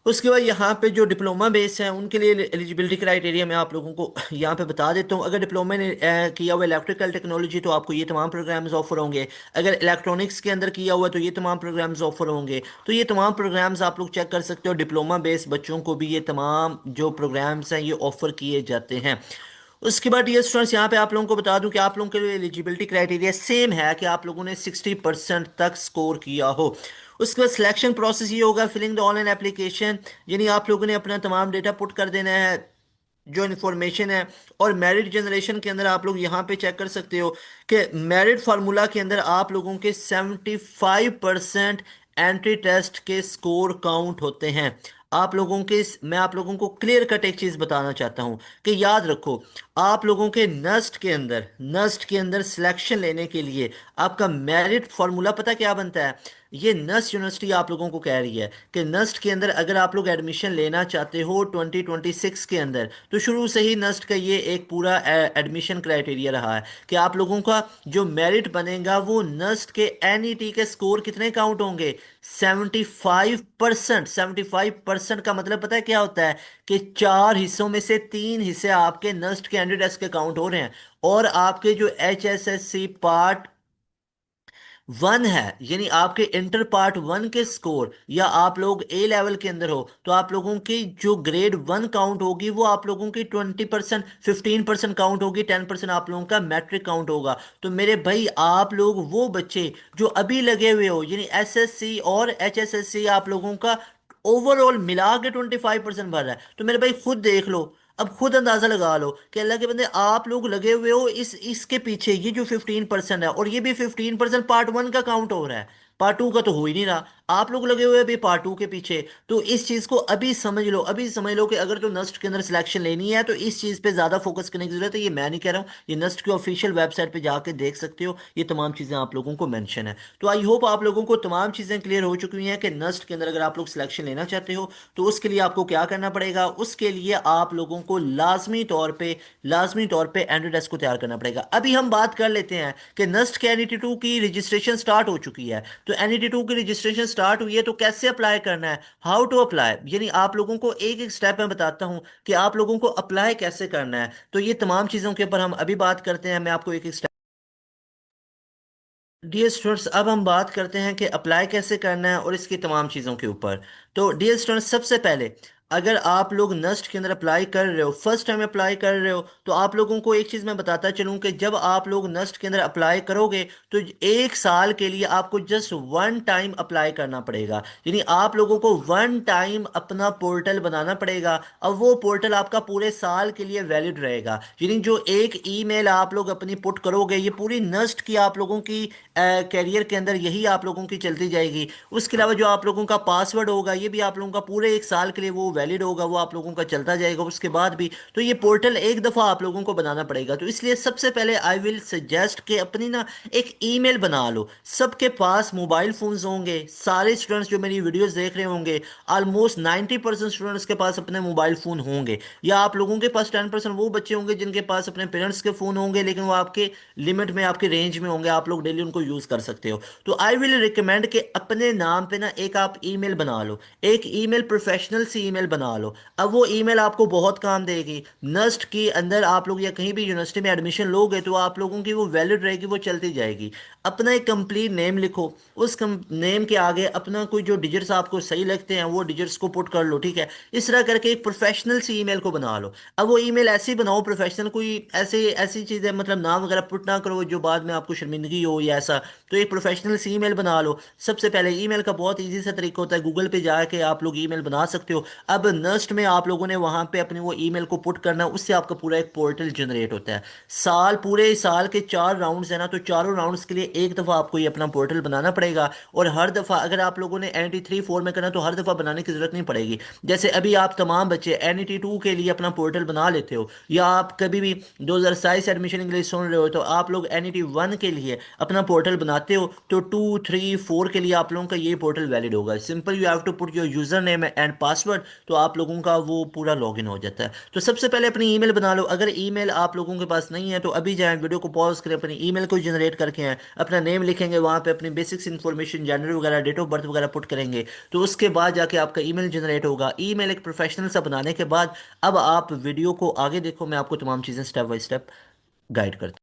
उसके बाद यहाँ पे जो डिप्लोमा बेस है उनके लिए एलिजिबिलिटी क्राइटेरिया मैं आप लोगों को यहाँ पे बता देता हूँ। अगर डिप्लोमा ने किया हुआ इलेक्ट्रिकल टेक्नोलॉजी तो आपको ये तमाम प्रोग्राम्स ऑफर होंगे। अगर इलेक्ट्रॉनिक्स के अंदर किया हुआ तो ये तमाम प्रोग्राम्स ऑफर होंगे। तो ये तमाम प्रोग्राम्स आप लोग चेक कर सकते हो, डिप्लोमा बेस बच्चों को भी ये तमाम जो प्रोग्राम्स हैं ये ऑफर किए जाते हैं। उसके बाद ये स्टूडेंट्स यहाँ पे आप लोगों को बता दूं कि आप लोगों के लिए एलिजिबिलिटी क्राइटेरिया सेम है कि आप लोगों ने 60% तक स्कोर किया हो। उसके बाद सिलेक्शन प्रोसेस ये होगा, फिलिंग द ऑनलाइन एप्लीकेशन, यानी आप लोगों ने अपना तमाम डेटा पुट कर देना है जो इन्फॉर्मेशन है। और मेरिट जनरेशन के अंदर आप लोग यहाँ पे चेक कर सकते हो कि मेरिट फार्मूला के अंदर आप लोगों के 75% एंट्री टेस्ट के स्कोर काउंट होते हैं। आप लोगों के मैं आप लोगों को क्लियर कट एक चीज बताना चाहता हूं कि याद रखो, आप लोगों के नस्ट के अंदर सिलेक्शन लेने के लिए आपका मेरिट फार्मूला पता क्या बनता है। ये नस्ट यूनिवर्सिटी आप लोगों को कह रही है कि नस्ट के अंदर अगर आप लोग एडमिशन लेना चाहते हो 2026 के अंदर, तो शुरू से ही नस्ट का ये एक पूरा एडमिशन क्राइटेरिया रहा है कि आप लोगों का जो मेरिट बनेगा वो नस्ट के एनईटी के स्कोर कितने काउंट होंगे, 75%। 75% का मतलब पता है क्या होता है कि 4 हिस्सों में से 3 हिस्से आपके नस्ट के कैंडिडेट्स के काउंट हो रहे हैं। और आपके जो HSSC पार्ट 1 है, यानी आपके इंटर पार्ट 1 के स्कोर, या आप लोग ए लेवल के अंदर हो तो आप लोगों की जो ग्रेड 1 काउंट होगी वो आप लोगों की 20%, 15% काउंट होगी, 10% आप लोगों का मैट्रिक काउंट होगा। तो मेरे भाई आप लोग वो बच्चे जो अभी लगे हुए हो, यानी एसएससी और एचएसएससी आप लोगों का ओवरऑल मिला के 25% भर रहा है, तो मेरे भाई खुद देख लो, अब खुद अंदाजा लगा लो कि अल्लाह के बंदे आप लोग लगे हुए हो इसके पीछे। ये जो 15% है और ये भी 15% पार्ट 1 का काउंट हो रहा है, पार्ट 2 का तो हो ही नहीं रहा। आप लोग लगे हुए हैं अभी पार्ट 2 के पीछे। तो इस चीज को अभी समझ लो, अभी समझ लो कि अगर तो नस्ट के अंदर सिलेक्शन लेनी है तो इस चीज पे ज्यादा फोकस करने की जरूरत है। ये मैं नहीं कह रहा हूँ, ये नस्ट की ऑफिशियल वेबसाइट पे जाके देख सकते हो, ये तमाम चीजें आप लोगों को मेंशन है। तो आई होप आप लोगों को तमाम चीजें क्लियर हो चुकी हैं कि नस्ट के अंदर अगर आप लोग सिलेक्शन लेना चाहते हो तो उसके लिए आपको क्या करना पड़ेगा। उसके लिए आप लोगों को लाजमी तौर पे एंड्रॉइड डेस्क को तैयार करना पड़ेगा। अभी हम बात कर लेते हैं कि नस्ट के एनईटी 2 की रजिस्ट्रेशन स्टार्ट हो चुकी है। तो एनईटी 2 की रजिस्ट्रेशन स्टार्ट हुई है तो कैसे अप्लाई करना है, हाउ टू अप्लाई, यानी आप लोगों को एक एक स्टेप मैं बताता हूं कि आप लोगों को अप्लाई कैसे करना है। तो ये तमाम चीज़ों के ऊपर हम अभी बात करते हैं, मैं आपको एक एक स्टेप। डियर स्टूडेंट्स, अब हम बात करते हैं कि अप्लाई कैसे करना है और इसकी तमाम चीज़ों के ऊपर। तो डियर स्टूडेंट्स, सबसे पहले अगर आप लोग नस्ट के अंदर अप्लाई कर रहे हो, फर्स्ट टाइम अप्लाई कर रहे हो, तो आप लोगों को एक चीज़ मैं बताता चलूँ कि जब आप लोग नस्ट के अंदर अप्लाई करोगे तो 1 साल के लिए आपको जस्ट वन टाइम अप्लाई करना पड़ेगा। यानी आप लोगों को वन टाइम अपना पोर्टल बनाना पड़ेगा। अब वो पोर्टल आपका पूरे साल के लिए वैलिड रहेगा। यानी जो एक ईमेल आप लोग अपनी पुट करोगे, ये पूरी नस्ट की आप लोगों की कैरियर के अंदर यही आप लोगों की चलती जाएगी। उसके अलावा जो आप लोगों का पासवर्ड होगा ये भी आप लोगों का पूरे 1 साल के लिए वो वैलिड होगा, वो आप लोगों का चलता जाएगा उसके बाद भी। तो ये पोर्टल एक दफ़ा आप लोगों को बनाना पड़ेगा। तो इसलिए सबसे पहले आई विल सजेस्ट कि अपनी ना एक ईमेल बना लो। सबके पास मोबाइल फोन्स होंगे, सारे स्टूडेंट्स जो मेरी वीडियोस देख रहे होंगे, ऑलमोस्ट 90% स्टूडेंट्स के पास अपने मोबाइल फ़ोन होंगे। या आप लोगों के पास 10% वो बच्चे होंगे जिनके पास अपने पेरेंट्स के फ़ोन होंगे, लेकिन वो आपके लिमिट में, आपके रेंज में होंगे, आप लोग डेली उनको यूज़ कर सकते हो। तो आई विल रिकमेंड कि अपने नाम पे ना एक आप ईमेल बना लो, एक ईमेल प्रोफेशनल सी ईमेल बना लो। अब वो ईमेल आपको बहुत काम देगी। नस्ट के अंदर आप लोग या कहीं भी यूनिवर्सिटी में एडमिशन लोगे तो आप लोगों की वो वैलिड रहेगी, वो चलती जाएगी। अपना एक कंप्लीट नेम लिखो, उस नेम के आगे अपना कोई जो डिजिट्स आपको सही लगते हैं वो डिजिट्स को पुट कर लो, ठीक है। इस तरह करके एक प्रोफेशनल सी ईमेल को बना लो। अब वो ईमेल ऐसी बनाओ प्रोफेशनल, कोई ऐसे ऐसी चीज़ है मतलब नाम वगैरह पुट ना करो जो बाद में आपको शर्मिंदगी हो या ऐसा। तो एक प्रोफेशनल सी ईमेल बना लो। सबसे पहले ईमेल का बहुत इजी सा तरीका होता है, गूगल पे जाके आप लोग ईमेल बना सकते हो। अब नस्ट में आप लोगों ने वहां पे अपनी वो ईमेल को पुट करना है, उससे आपका पूरा एक पोर्टल जनरेट होता है। पूरे साल के 4 राउंड्स है ना, तो चारों राउंड्स के लिए एक दफ़ा आपको ये अपना पोर्टल बनाना पड़ेगा। और हर दफ़ा अगर आप लोगों ने NET 3 4 में करना तो हर दफ़ा बनाने की ज़रूरत नहीं पड़ेगी। जैसे अभी आप तमाम बच्चे NET 2 के लिए अपना पोर्टल बना लेते हो, या आप कभी भी 2027 एडमिशन इंग्लिश सुन रहे हो तो आप लोग NET 1 के लिए अपना पोर्टल बनाते हो, तो 2 3 4 के लिए आप लोगों का ये पोर्टल वैलिड होगा। Simple, you have to put your user name and password, तो आप लोगों का वो पूरा लॉगिन हो जाता है। तो सबसे पहले अपनी ईमेल बना लो। अगर ईमेल आप लोगों के पास नहीं है तो अभी जाएं, वीडियो को पॉज करें, अपनी ईमेल को जनरेट करके आएं, अपना नेम लिखेंगे, वहां पे अपनी बेसिक्स इन्फॉर्मेशन, जेंडर वगैरह, डेट ऑफ बर्थ वगैरह पुट करेंगे। तो उसके बाद जाके आपका ईमेल जनरेट होगा। ईमेल एक प्रोफेशनल सा बनाने के बाद अब आप वीडियो को आगे देखो, मैं आपको तमाम चीज़ें स्टेप बाय स्टेप गाइड करता हूँ।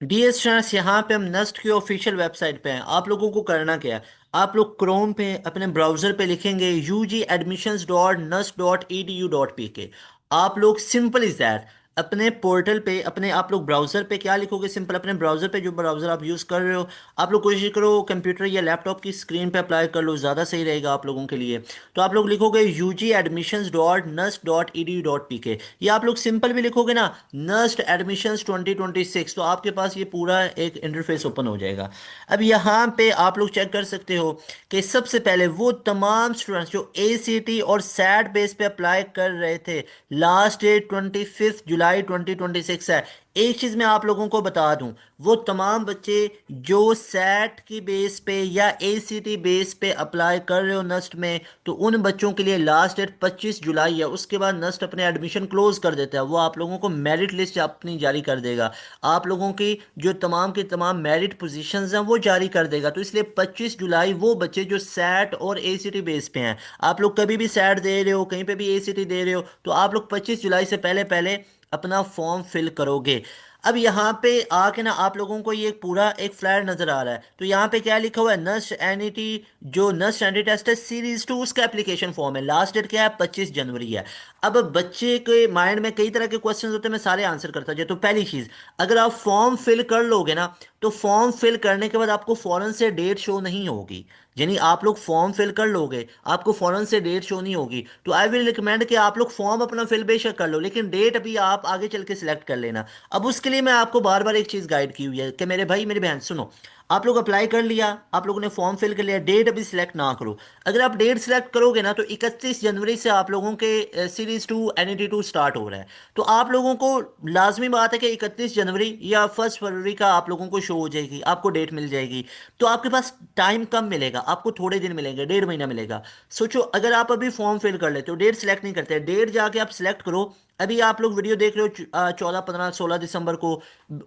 डियर स्टूडेंट्स, यहाँ पे हम नस्ट की ऑफिशियल वेबसाइट पे हैं। आप लोगों को करना क्या है, आप लोग क्रोम पे अपने ब्राउज़र पे लिखेंगे UGadmissions.nust.edu.pk। आप लोग सिंपल इज दैट अपने पोर्टल पे, अपने आप लोग ब्राउज़र पे क्या लिखोगे, सिंपल अपने ब्राउज़र पे जो ब्राउज़र आप यूज़ कर रहे हो, आप लोग कोशिश करो कंप्यूटर या लैपटॉप की स्क्रीन पे अप्लाई कर लो, ज़्यादा सही रहेगा आप लोगों के लिए। तो आप लोग लिखोगे UGadmissions.nust.edu.pk। ये आप लोग सिंपल भी लिखोगे ना, नस्ट एडमिशंस 2026, तो आपके पास ये पूरा एक इंटरफेस ओपन हो जाएगा। अब यहाँ पे आप लोग चेक कर सकते हो कि सबसे पहले वो तमाम स्टूडेंट्स जो ACT और सैट बेस पे अप्लाई कर रहे थे, लास्ट डेट 25 जुलाई 2026 है। एक चीज मैं आप लोगों को बता दूं, वो तमाम बच्चे जो सैट की बेस पे या ACT बेस पे अप्लाई कर रहे हो नस्ट में, तो उन बच्चों के लिए लास्ट डेट 25 जुलाई है। उसके बाद नस्ट अपने एडमिशन क्लोज कर देता है, वो आप लोगों को मेरिट लिस्ट अपनी जारी कर देगा, आप लोगों की जो तमाम की तमाम मेरिट पोजीशंस हैं वो जारी कर देगा। तो इसलिए 25 जुलाई वो बच्चे जो सैट और ACT बेस पे हैं, आप लोग कभी भी सैट दे रहे हो, कहीं पे भी ACT दे रहे हो, तो आप लोग 25 जुलाई से पहले पहले अपना फॉर्म फिल करोगे। अब यहाँ पे आके ना आप लोगों को ये पूरा एक फ्लैट नजर आ रहा है, तो यहाँ पे क्या लिखा हुआ है, नस्ट एनईटी, जो नस्ट एनईटी टेस्ट है सीरीज 2, उसका एप्लीकेशन फॉर्म है, लास्ट डेट क्या है, 25 जनवरी है। अब बच्चे के माइंड में कई तरह के क्वेश्चंस होते हैं, मैं सारे आंसर करता जाए। तो पहली चीज, अगर आप फॉर्म फिल कर लोगे ना, तो फॉर्म फिल करने के बाद आपको फौरन से डेट शो नहीं होगी। यानी आप लोग फॉर्म फिल कर लोगे, आपको फौरन से डेट शो नहीं होगी। तो आई विल रिकमेंड कि आप लोग फॉर्म अपना फिल बेशक कर लो, लेकिन डेट अभी आप आगे चल के सिलेक्ट कर लेना। अब उसके लिए मैं आपको बार बार एक चीज़ गाइड की हुई है कि मेरे भाई मेरी बहन सुनो, आप लोग अप्लाई कर लिया, आप लोगों ने फॉर्म फिल कर लिया, डेट अभी सिलेक्ट ना करो। अगर आप डेट सिलेक्ट करोगे ना तो 31 जनवरी से आप लोगों के सीरीज 2 NET 2 स्टार्ट हो रहा है। तो आप लोगों को लाजमी बात है कि 31 जनवरी या 1 फरवरी का आप लोगों को शो हो जाएगी, आपको डेट मिल जाएगी। तो आपके पास टाइम कम मिलेगा, आपको थोड़े दिन मिलेंगे, 1.5 महीना मिलेगा। सोचो, अगर आप अभी फॉर्म फिल कर लेते हो, डेट सिलेक्ट नहीं करते, डेट जाके आप सिलेक्ट करो। अभी आप लोग वीडियो देख रहे हो 14, 15, 16 दिसंबर को,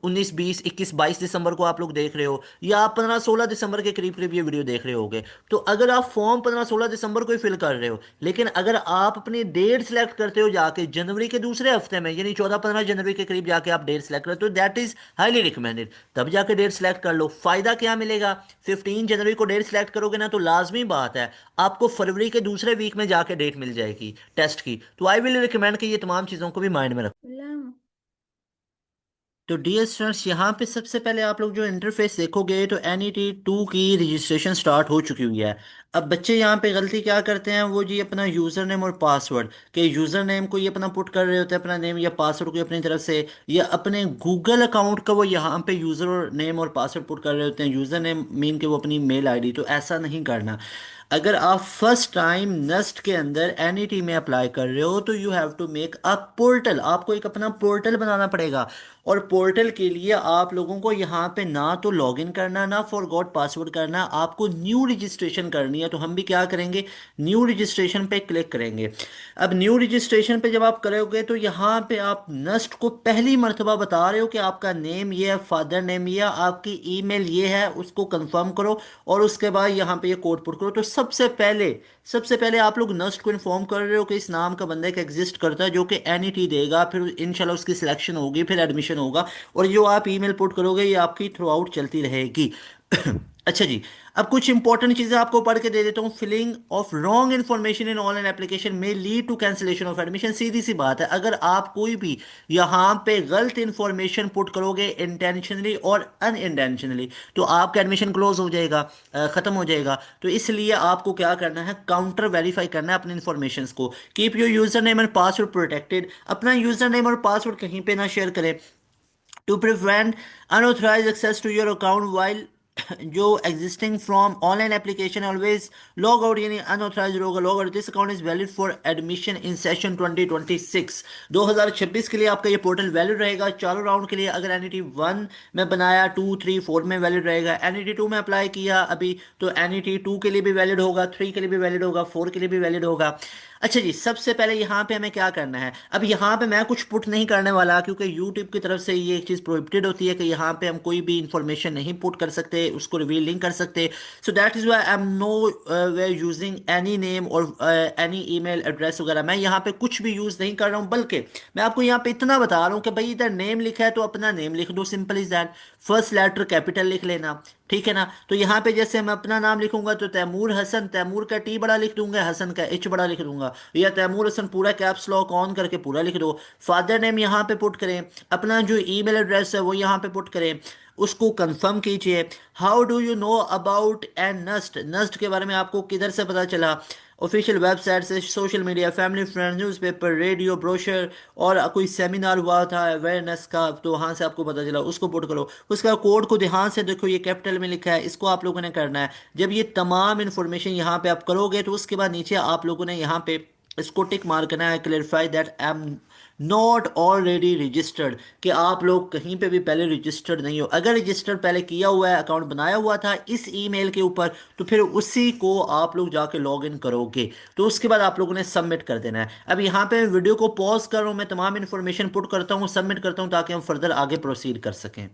19, 20, 21, 22 दिसंबर को आप लोग देख रहे हो, या आप 15, 16 दिसंबर के करीब करीब ये वीडियो देख रहे होगे। तो अगर आप फॉर्म 15, 16 दिसंबर को ही फिल कर रहे हो, लेकिन अगर आप अपनी डेट सेलेक्ट करते हो जाके जनवरी के दूसरे हफ्ते में, यानी 14, 15 जनवरी के करीब जाके आप डेट सेलेक्ट करते हो, दैट इज हाईली रिकमेंडेड। तब जाके डेट सेलेक्ट कर लो। फायदा क्या मिलेगा? 15 जनवरी को डेट सेलेक्ट करोगे ना तो लाजमी बात है आपको फरवरी के दूसरे वीक में जाके डेट मिल जाएगी टेस्ट की। तो आई विल रिकमेंड कि ये तमाम चीज़ों को भी माइंड में रखो। तो डियर स्टूडेंट्स, यहाँ पे सबसे पहले आप लोग जो इंटरफेस देखोगे तो NET 2 की रजिस्ट्रेशन स्टार्ट हो चुकी हुई है। अब बच्चे यहाँ पे गलती क्या करते हैं, वो जी अपना यूज़र नेम और पासवर्ड, के यूज़र नेम को ये अपना पुट कर रहे होते हैं अपना नेम, या पासवर्ड को अपनी तरफ से, या अपने गूगल अकाउंट का वो यहाँ पे यूज़र नेम और पासवर्ड पुट कर रहे होते हैं। यूज़र नेम मीन के वो अपनी मेल आईडी। तो ऐसा नहीं करना। अगर आप फर्स्ट टाइम नस्ट के अंदर NET में अप्लाई कर रहे हो तो you have to make a portal. आपको एक अपना पोर्टल बनाना पड़ेगा। और पोर्टल के लिए आप लोगों को यहाँ पे ना तो लॉगिन करना, ना फॉरगॉट पासवर्ड करना, आपको न्यू रजिस्ट्रेशन करनी है। तो हम भी क्या करेंगे, न्यू रजिस्ट्रेशन पे क्लिक करेंगे। अब न्यू रजिस्ट्रेशन पे जब आप करोगे तो यहाँ पे आप नस्ट को पहली मर्तबा बता रहे हो कि आपका नेम ये है, फादर नेम ये है, आपकी ईमेल ये है, उसको कंफर्म करो। और उसके बाद यहाँ पे ये कोड पुट करो। तो सबसे पहले आप लोग नस्ट को इन्फॉर्म कर रहे हो कि इस नाम का बंदा एक एग्जिस्ट करता है जो कि NET देगा, फिर इंशाल्लाह उसकी सिलेक्शन होगी, फिर एडमिशन होगा। और जो आप ईमेल पुट करोगे ये आपकी थ्रू आउट चलती रहेगी। अच्छा जी, अब कुछ इंपॉर्टेंट चीजें आपको पढ़ के दे देता हूँ। Filling of wrong information in online application में lead to cancellation of admission. सीधी सी बात है, अगर आप कोई भी यहाँ पे गलत इंफॉर्मेशन पुट करोगे इंटेंशनली और अनइंटेंशनली, तो आपका एडमिशन क्लोज हो जाएगा, खत्म हो जाएगा। तो इसलिए आपको क्या करना है, काउंटर वेरीफाई करना है अपने इन्फॉर्मेशन को। Keep your user name and password protected. अपना यूजर नेम और पासवर्ड कहीं पे ना शेयर करें। To prevent unauthorized access to your account while जो existing from online application always log out, यानी अनऑथराइज होगा log out. This account is valid for admission in session 2026। 2026 के लिए आपका ये पोर्टल वैलिड रहेगा चारों राउंड के लिए। अगर NET 1 में बनाया, 2, 3, 4 में वैलिड रहेगा। NET 2 में अप्लाई किया अभी, तो NET 2 के लिए भी वैलिड होगा, 3 के लिए भी वैलिड होगा, 4 के लिए भी वैलिड होगा। अच्छा जी, सबसे पहले यहाँ पे हमें क्या करना है। अब यहाँ पे मैं कुछ पुट नहीं करने वाला, क्योंकि यूट्यूब की तरफ से ये एक चीज़ प्रोहिबिटेड होती है कि यहाँ पे हम कोई भी इंफॉर्मेशन नहीं पुट कर सकते, उसको रिवील नहीं कर सकते। So that is why I am no way using any name और एनी ईमेल एड्रेस वगैरह। मैं यहाँ पे कुछ भी यूज़ नहीं कर रहा हूँ, बल्कि मैं आपको यहाँ पे इतना बता रहा हूँ कि भाई इधर नेम लिखा है तो अपना नेम लिख दो, simple is that. First letter capital लिख लेना, ठीक है ना। तो यहाँ पे जैसे मैं अपना नाम लिखूंगा तो तैमूर हसन, तैमूर का टी बड़ा लिख दूंगा, हसन का एच बड़ा लिख दूंगा, या तैमूर हसन पूरा कैप्स लॉक ऑन करके पूरा लिख दो। फादर नेम यहाँ पे पुट करें, अपना जो ईमेल एड्रेस है वो यहाँ पे पुट करें, उसको कंफर्म कीजिए। How do you know about an NUST? NUST के बारे में आपको किधर से पता चला? ऑफिशियल वेबसाइट से, social media, family friend, newspaper, radio, brochure, और कोई सेमिनार हुआ था अवेयरनेस का तो वहाँ से आपको पता चला, उसको पुट करो। उसका कोड को ध्यान से देखो, ये कैपिटल में लिखा है, इसको आप लोगों ने करना है। जब ये तमाम इन्फॉर्मेशन यहाँ पे आप करोगे तो उसके बाद नीचे आप लोगों ने यहाँ पे इसको टिक मार करना है, clarify that I am not already registered, कि आप लोग कहीं पे भी पहले रजिस्टर्ड नहीं हो। अगर रजिस्टर्ड पहले किया हुआ है, अकाउंट बनाया हुआ था इस ईमेल के ऊपर, तो फिर उसी को आप लोग जाके लॉग इन करोगे। तो उसके बाद आप लोगों ने सबमिट कर देना है। अब यहाँ पे वीडियो को पॉज कर रहा हूँ, मैं तमाम इन्फॉर्मेशन पुट करता हूँ, सबमिट करता हूँ, ताकि हम फर्दर आगे प्रोसीड कर सकें।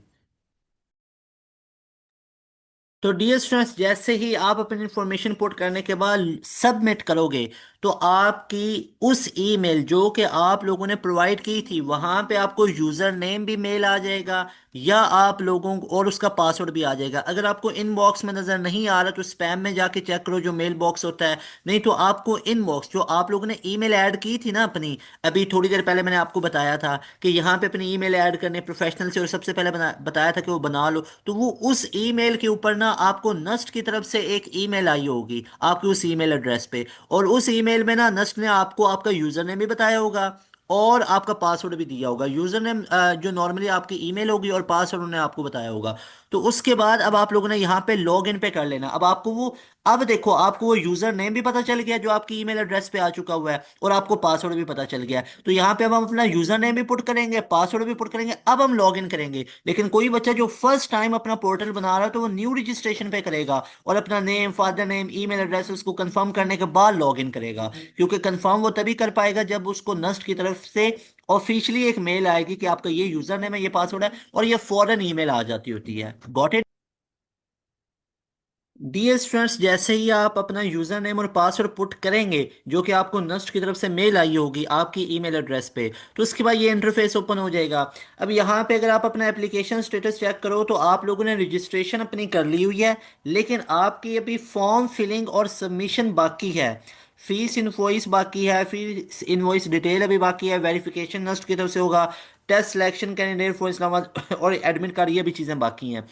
तो डियर स्टूडेंट्स, जैसे ही आप अपनी इंफॉर्मेशन पुट करने के बाद सबमिट करोगे तो आपकी उस ईमेल जो कि आप लोगों ने प्रोवाइड की थी, वहां पे आपको यूजर नेम भी मेल आ जाएगा, या आप लोगों को और उसका पासवर्ड भी आ जाएगा। अगर आपको इनबॉक्स में नजर नहीं आ रहा तो स्पैम में जाके चेक करो, जो मेल बॉक्स होता है। नहीं तो आपको इनबॉक्स, जो आप लोगों ने ईमेल ऐड की थी ना अपनी, अभी थोड़ी देर पहले मैंने आपको बताया था कि यहाँ पे अपनी ईमेल ऐड करने प्रोफेशनल से, और सबसे पहले बताया था कि वो बना लो। तो वो उस ईमेल के ऊपर ना आपको नस्ट की तरफ से एक ईमेल आई होगी आपके उस ईमेल एड्रेस पे, और उस ईमेल में ना नस्ट ने आपको आपका यूजर नेम भी बताया होगा, और आपका पासवर्ड भी दिया होगा। यूजर नेम जो नॉर्मली आपकी ईमेल होगी, और पासवर्ड उन्होंने आपको बताया होगा। तो उसके बाद अब आप लोगों ने यहाँ पे लॉग इन पे कर लेना। अब आपको वो, अब देखो आपको वो यूजर नेम भी पता चल गया जो आपकी ईमेल एड्रेस पे आ चुका हुआ है, और आपको पासवर्ड भी पता चल गया है। तो यहाँ पे अब हम अपना यूजर नेम भी पुट करेंगे, पासवर्ड भी पुट करेंगे, अब हम लॉग इन करेंगे। लेकिन कोई बच्चा जो फर्स्ट टाइम अपना पोर्टल बना रहा है तो वो न्यू रजिस्ट्रेशन पे करेगा, और अपना name, father name, email address उसको कंफर्म करने के बाद लॉग इन करेगा। क्योंकि कंफर्म वो तभी कर पाएगा जब उसको नस्ट की तरफ से ऑफिशियली एक मेल आएगी कि आपका ये यूजर नेम है, ये पासवर्ड है, और ये फौरन ईमेल आ जाती होती है। Got it? डियर स्टूडेंट्स, जैसे ही आप अपना यूजर नेम और पासवर्ड पुट करेंगे, जो कि आपको नस्ट की तरफ से मेल आई होगी आपकी ईमेल एड्रेस पे, तो उसके बाद ये इंटरफेस ओपन हो जाएगा। अब यहाँ पे अगर आप अपना एप्लीकेशन स्टेटस चेक करो तो आप लोगों ने रजिस्ट्रेशन अपनी कर ली हुई है, लेकिन आपकी अभी फॉर्म फिलिंग और सबमिशन बाकी है। फीस इनवॉइस बाकी है, फीस इनवॉइस डिटेल अभी बाकी है, वेरिफिकेशन नस्ट की तरफ से होगा, test selection candidate for Islamabad और एडमिट कार्ड, ये भी चीज़ें बाकी हैं।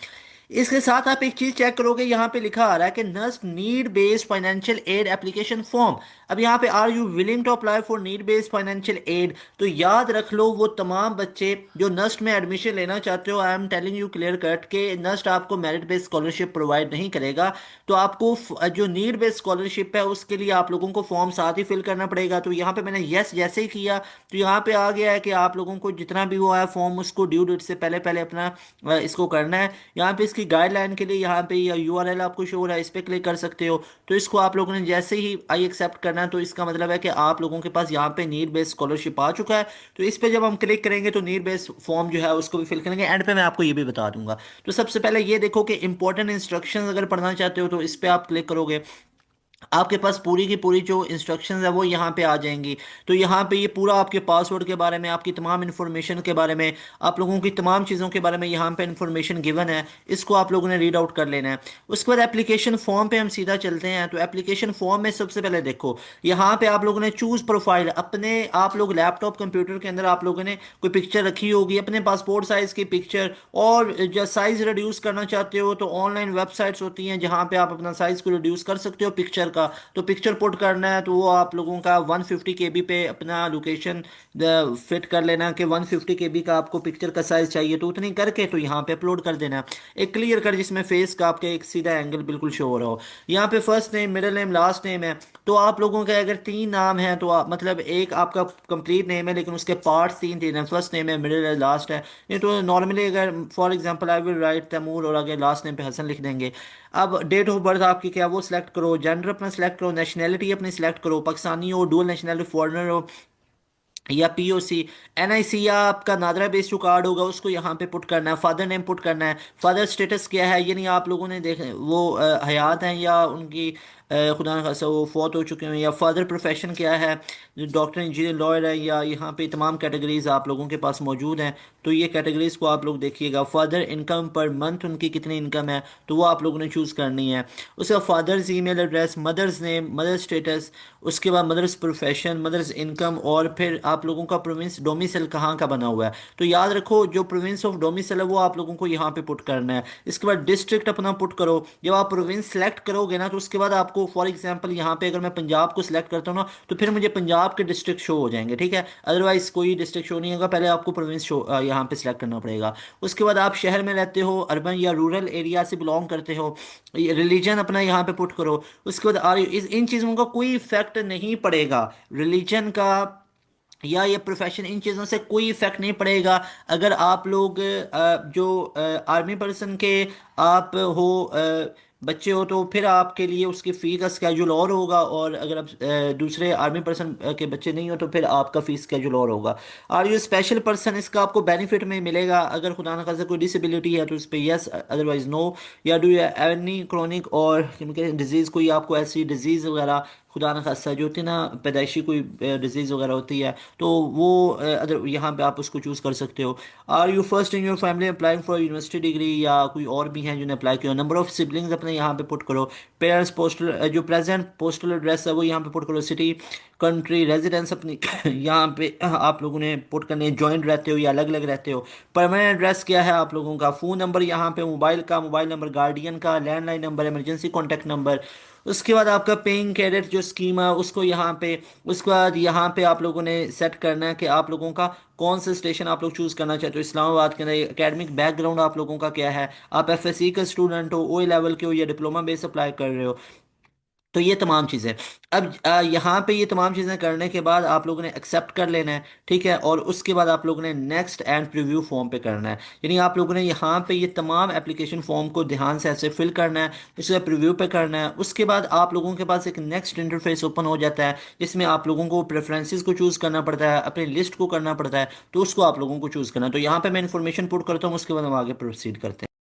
इसके साथ आप एक चीज चेक करोगे, यहाँ पे लिखा आ रहा है कि NUST need based financial aid application form. अब यहाँ पे are you willing to apply for need based financial aid, तो याद रख लो वो तमाम बच्चे जो नस्ट में एडमिशन लेना चाहते हो, I am telling you clear cut के नस्ट आपको मेरिट बेस्ड स्कॉलरशिप प्रोवाइड नहीं करेगा। तो आपको जो नीड बेस्ड स्कॉलरशिप है उसके लिए आप लोगों को फॉर्म साथ ही फिल करना पड़ेगा। तो यहाँ पे मैंने यस जैसे ही किया तो यहाँ पे आ गया है कि आप लोगों को जितना भी वो है फॉर्म उसको ड्यू डेट से पहले पहले अपना इसको करना है। यहाँ पे इसकी गाइडलाइन के लिए यहाँ पे यूआरएल आपको शो हो रहा है, इस पे क्लिक कर सकते हो। तो इसको आप लोगों ने जैसे ही आई एक्सेप्ट करना है, तो इसका मतलब है कि आप लोगों के पास यहाँ पे नीड बेस्ड स्कॉलरशिप आ चुका है। तो इस पे जब हम क्लिक करेंगे तो नीड बेस्ड फॉर्म जो है उसको भी फिल करेंगे। एंड पे मैं आपको ये भी बता दूंगा। तो सबसे पहले ये देखो कि इंपॉर्टेंट इंस्ट्रक्शंस अगर पढ़ना चाहते हो तो इस पे आप क्लिक करोगे, आपके पास पूरी की पूरी जो इंस्ट्रक्शंस है वो यहाँ पे आ जाएंगी। तो यहाँ पे ये पूरा आपके पासवर्ड के बारे में, आपकी तमाम इन्फॉर्मेशन के बारे में, आप लोगों की तमाम चीज़ों के बारे में यहाँ पे इन्फॉर्मेशन गिवन है। इसको आप लोगों ने रीड आउट कर लेना है। उसके बाद एप्लीकेशन फॉर्म पे हम सीधा चलते हैं। तो एप्लीकेशन फॉर्म में सबसे पहले देखो, यहाँ पे आप लोगों ने चूज प्रोफाइल अपने, आप लोग लैपटॉप कंप्यूटर के अंदर आप लोगों ने कोई पिक्चर रखी होगी, अपने पासपोर्ट साइज की पिक्चर, और जब साइज रिड्यूस करना चाहते हो तो ऑनलाइन वेबसाइट्स होती हैं जहाँ पे आप अपना साइज को रिड्यूस कर सकते हो पिक्चर का। तो पिक्चर पुट करना है तो वो आप लोगों का 150 केबी पे अपना लोकेशन फिट कर लेना कि 150 केबी का आपको पिक्चर का साइज चाहिए, तो उतनी करके तो यहाँ पे अपलोड कर देना। एक क्लियर कर जिसमें फेस का आपके एक सीधा एंगल बिल्कुल शो हो रहा हो। यहाँ पे first name, middle name, last name है। तो आप लोगों के अगर तीन नाम है तो मतलब एक आपका कंप्लीट नेम है लेकिन उसके पार्ट्स तीन तीन है, फर्स्ट नेम है, मिडिल है, लास्ट है। नहीं तो नॉर्मली अगर for example I will write Taimur और आगे लास्ट नेम पे हसन लिख देंगे। अब डेट ऑफ बर्थ आपकी क्या वो सिलेक्ट करो, जेंडर अपना सिलेक्ट करो, नेशनैलिटी अपनी सिलेक्ट करो, पाकिस्तानी हो, डुअल नेशनैलिटी, फॉरेनर हो, या पीओसी, एनआईसी, या आपका नादरा बेस जो कार्ड होगा उसको यहाँ पे पुट करना है। फादर नेम पुट करना है। फादर स्टेटस क्या है, यानी आप लोगों ने देखे वो हयात हैं या उनकी खुदा न खास्ता वो फौत हो चुके हैं। या फादर प्रोफेशन क्या है, डॉक्टर, इंजीनियर, लॉयर है, या यहाँ पे तमाम कैटेगरीज आप लोगों के पास मौजूद हैं। तो ये कैटेगरीज को आप लोग देखिएगा। फादर इनकम पर मंथ उनकी कितनी इनकम है तो वो आप लोगों ने चूज़ करनी है। उसके बाद father's email address, mother's name, mother status, उसके बाद मदर्स प्रोफेशन, मदर्स इनकम, और फिर आप लोगों का प्रोविंस डोमिसाइल कहाँ का बना हुआ है। तो याद रखो जो प्रोविंस ऑफ डोमिसाइल है वो आप लोगों को यहाँ पे पुट करना है। इसके बाद डिस्ट्रिक्ट अपना पुट करो। जब आप प्रोविंस सेलेक्ट करोगे ना तो उसके बाद आपको फॉर एग्जांपल यहाँ पे अगर मैं पंजाब को सिलेक्ट करता हूँ ना तो फिर मुझे पंजाब के डिस्ट्रिक्ट शो हो जाएंगे, ठीक है। अदरवाइज कोई डिस्ट्रिक्ट शो नहीं होगा, पहले आपको प्रोविंस शो यहाँ पे सिलेक्ट करना पड़ेगा। उसके बाद आप शहर में रहते हो, अर्बन या रूरल एरिया से बिलोंग करते हो, रिलीजन अपना यहाँ पे पुट करो। उसके बाद आर इन चीज़ों का कोई इफेक्ट नहीं पड़ेगा, रिलीजन का या ये प्रोफेशन, इन चीज़ों से कोई इफेक्ट नहीं पड़ेगा। अगर आप लोग जो आर्मी पर्सन के आप हो बच्चे हो तो फिर आपके लिए उसकी फ़ी का स्केजूल और होगा, और अगर आप दूसरे आर्मी पर्सन के बच्चे नहीं हो तो फिर आपका फ़ी स्केजूल और होगा। आर यू स्पेशल पर्सन, इसका आपको बेनिफिट में मिलेगा। अगर खुदा न खास्ता कोई डिसेबिलिटी है तो इस पर यस, अदरवाइज नो। या डू यू एनी क्रोनिक और डिजीज़, कोई आपको ऐसी डिजीज़ वगैरह खुदा न खास्ता जो होती है ना, पैदाइशी कोई डिजीज़ वगैरह होती है तो वो अदर यहाँ पे आप उसको चूज़ कर सकते हो। Are you first in your family applying for university degree, या कोई और भी हैं जिन्होंने अप्लाई किया। नंबर ऑफ सिबलिंग्स अपने यहाँ पे पुट करो। पेरेंट्स पोस्टल जो प्रेजेंट पोस्टल एड्रेस है वो यहाँ पे पुट करो। सिटी, कंट्री, रेजिडेंस अपनी यहाँ पे आप लोगों ने पुट करने, जॉइंट रहते हो या अलग अलग रहते हो। परमानेंट एड्रेस क्या है आप लोगों का, फ़ोन नंबर यहाँ पे, मोबाइल का, मोबाइल नंबर गार्डियन का, landline number, emergency contact number. उसके बाद आपका पेइंग कैडेट जो स्कीम है उसको यहाँ पे, उसके बाद यहाँ पे आप लोगों ने सेट करना है कि आप लोगों का कौन सा स्टेशन आप लोग चूज करना चाहते हो इस्लामाबाद के अंदर, एकेडमिक बैकग्राउंड आप लोगों का क्या है, आप एफएससी का स्टूडेंट हो, ओ लेवल के हो, या डिप्लोमा बेस अप्लाई कर रहे हो। तो ये तमाम चीज़ें, अब यहाँ पे ये तमाम चीज़ें करने के बाद आप लोगों ने एक्सेप्ट कर लेना है, ठीक है। और उसके बाद आप लोगों ने नेक्स्ट एंड प्रीव्यू फॉर्म पे करना है, यानी आप लोगों ने यहाँ पे ये तमाम एप्लीकेशन फॉर्म को ध्यान से ऐसे फिल करना है, इसे प्रीव्यू पे करना है। उसके बाद आप लोगों के पास एक नेक्स्ट इंटरफेस ओपन हो जाता है, जिसमें आप लोगों को प्रेफरेंसेस को चूज़ करना पड़ता है, अपनी लिस्ट को करना पड़ता है, तो उसको आप लोगों को चूज़ करना है। तो यहाँ पे मैं इन्फॉर्मेशन पुट करता हूँ, उसके बाद हम आगे प्रोसीड करते हैं।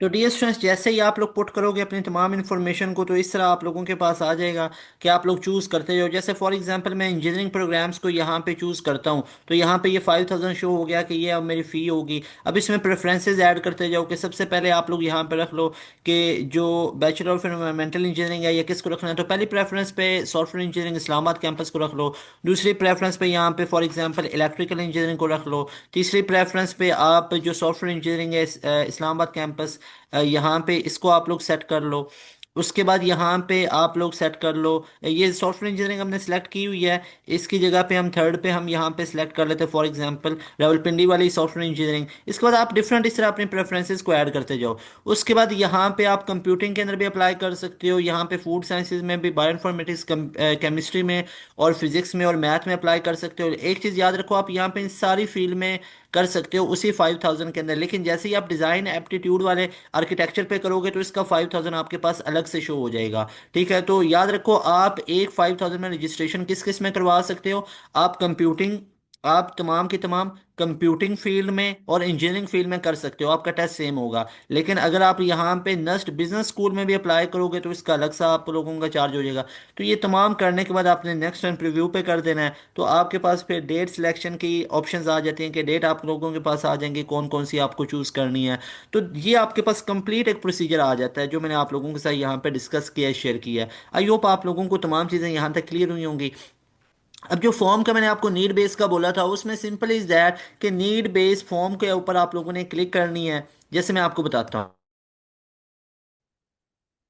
तो डियर स्टूडेंट्स, जैसे ही आप लोग पुट करोगे अपनी तमाम इन्फॉर्मेशन को, तो इस तरह आप लोगों के पास आ जाएगा कि आप लोग चूज़ करते हो। जैसे फॉर एग्जांपल मैं इंजीनियरिंग प्रोग्राम्स को यहाँ पे चूज़ करता हूँ, तो यहाँ पे ये 5000 शो हो गया कि ये अब मेरी फ़ी होगी। अब इसमें प्रेफरेंसेस ऐड करते जाओ कि सबसे पहले आप लोग यहाँ पे रख लो कि जो बैचलर ऑफ एनवायरमेंटल इंजीनियरिंग है, या किसको रखना है। तो पहली प्रेफरेंस पे सॉफ्टवेयर इंजीनियरिंग इस्लामाबाद कैंपस को रख लो। दूसरी प्रेफरेंस पे यहाँ पे फॉर एग्जांपल इलेक्ट्रिकल इंजीनियरिंग को रख लो। तीसरी प्रेफरेंस पे आप जो सॉफ्टवेयर इंजीनियरिंग है इस्लामाबाद कैंपस, यहाँ पे इसको आप लोग सेट कर लो। उसके बाद यहाँ पे आप लोग सेट कर लो, ये सॉफ्टवेयर इंजीनियरिंग हमने सेलेक्ट की हुई है, इसकी जगह पे हम थर्ड पे हम यहाँ पे सेलेक्ट कर लेते हैं फॉर एग्जांपल रावलपिंडी वाली सॉफ्टवेयर इंजीनियरिंग। इसके बाद आप डिफरेंट इस तरह अपनी प्रेफरेंसेस को ऐड करते जाओ। उसके बाद यहाँ पे आप कंप्यूटिंग के अंदर भी अप्लाई कर सकते हो, यहाँ पे फूड साइंसेज में भी, बायो इन्फॉर्मेटिक्स, केमिस्ट्री में और फिजिक्स में और मैथ में अप्लाई कर सकते हो। एक चीज़ याद रखो, आप यहाँ पे इन सारी फील्ड में कर सकते हो उसी 5000 के अंदर, लेकिन जैसे ही आप डिज़ाइन एप्टीट्यूड वाले आर्किटेक्चर पे करोगे तो इसका 5000 आपके पास अलग से शो हो जाएगा, ठीक है। तो याद रखो, आप एक 5000 में रजिस्ट्रेशन किस किस में करवा सकते हो, आप कंप्यूटिंग, आप तमाम की तमाम कंप्यूटिंग फील्ड में और इंजीनियरिंग फील्ड में कर सकते हो, आपका टेस्ट सेम होगा। लेकिन अगर आप यहाँ पे नस्ट बिजनेस स्कूल में भी अप्लाई करोगे तो इसका अलग सा आप लोगों का चार्ज हो जाएगा। तो ये तमाम करने के बाद आपने नेक्स्ट एंड प्रीव्यू पे कर देना है। तो आपके पास फिर डेट सिलेक्शन की ऑप्शंस आ जाती हैं कि डेट आप लोगों के पास आ जाएंगी कौन कौन सी आपको चूज़ करनी है। तो ये आपके पास कंप्लीट एक प्रोसीजर आ जाता है जो मैंने आप लोगों के साथ यहाँ पे डिस्कस किया है, शेयर किया है। आई होप आप लोगों को तमाम चीज़ें यहाँ तक क्लियर हुई होंगी। अब जो फॉर्म का मैंने आपको नीड बेस का बोला था, उसमें सिंपल इज दैट कि नीड बेस फॉर्म के ऊपर आप लोगों ने क्लिक करनी है। जैसे मैं आपको बताता हूँ,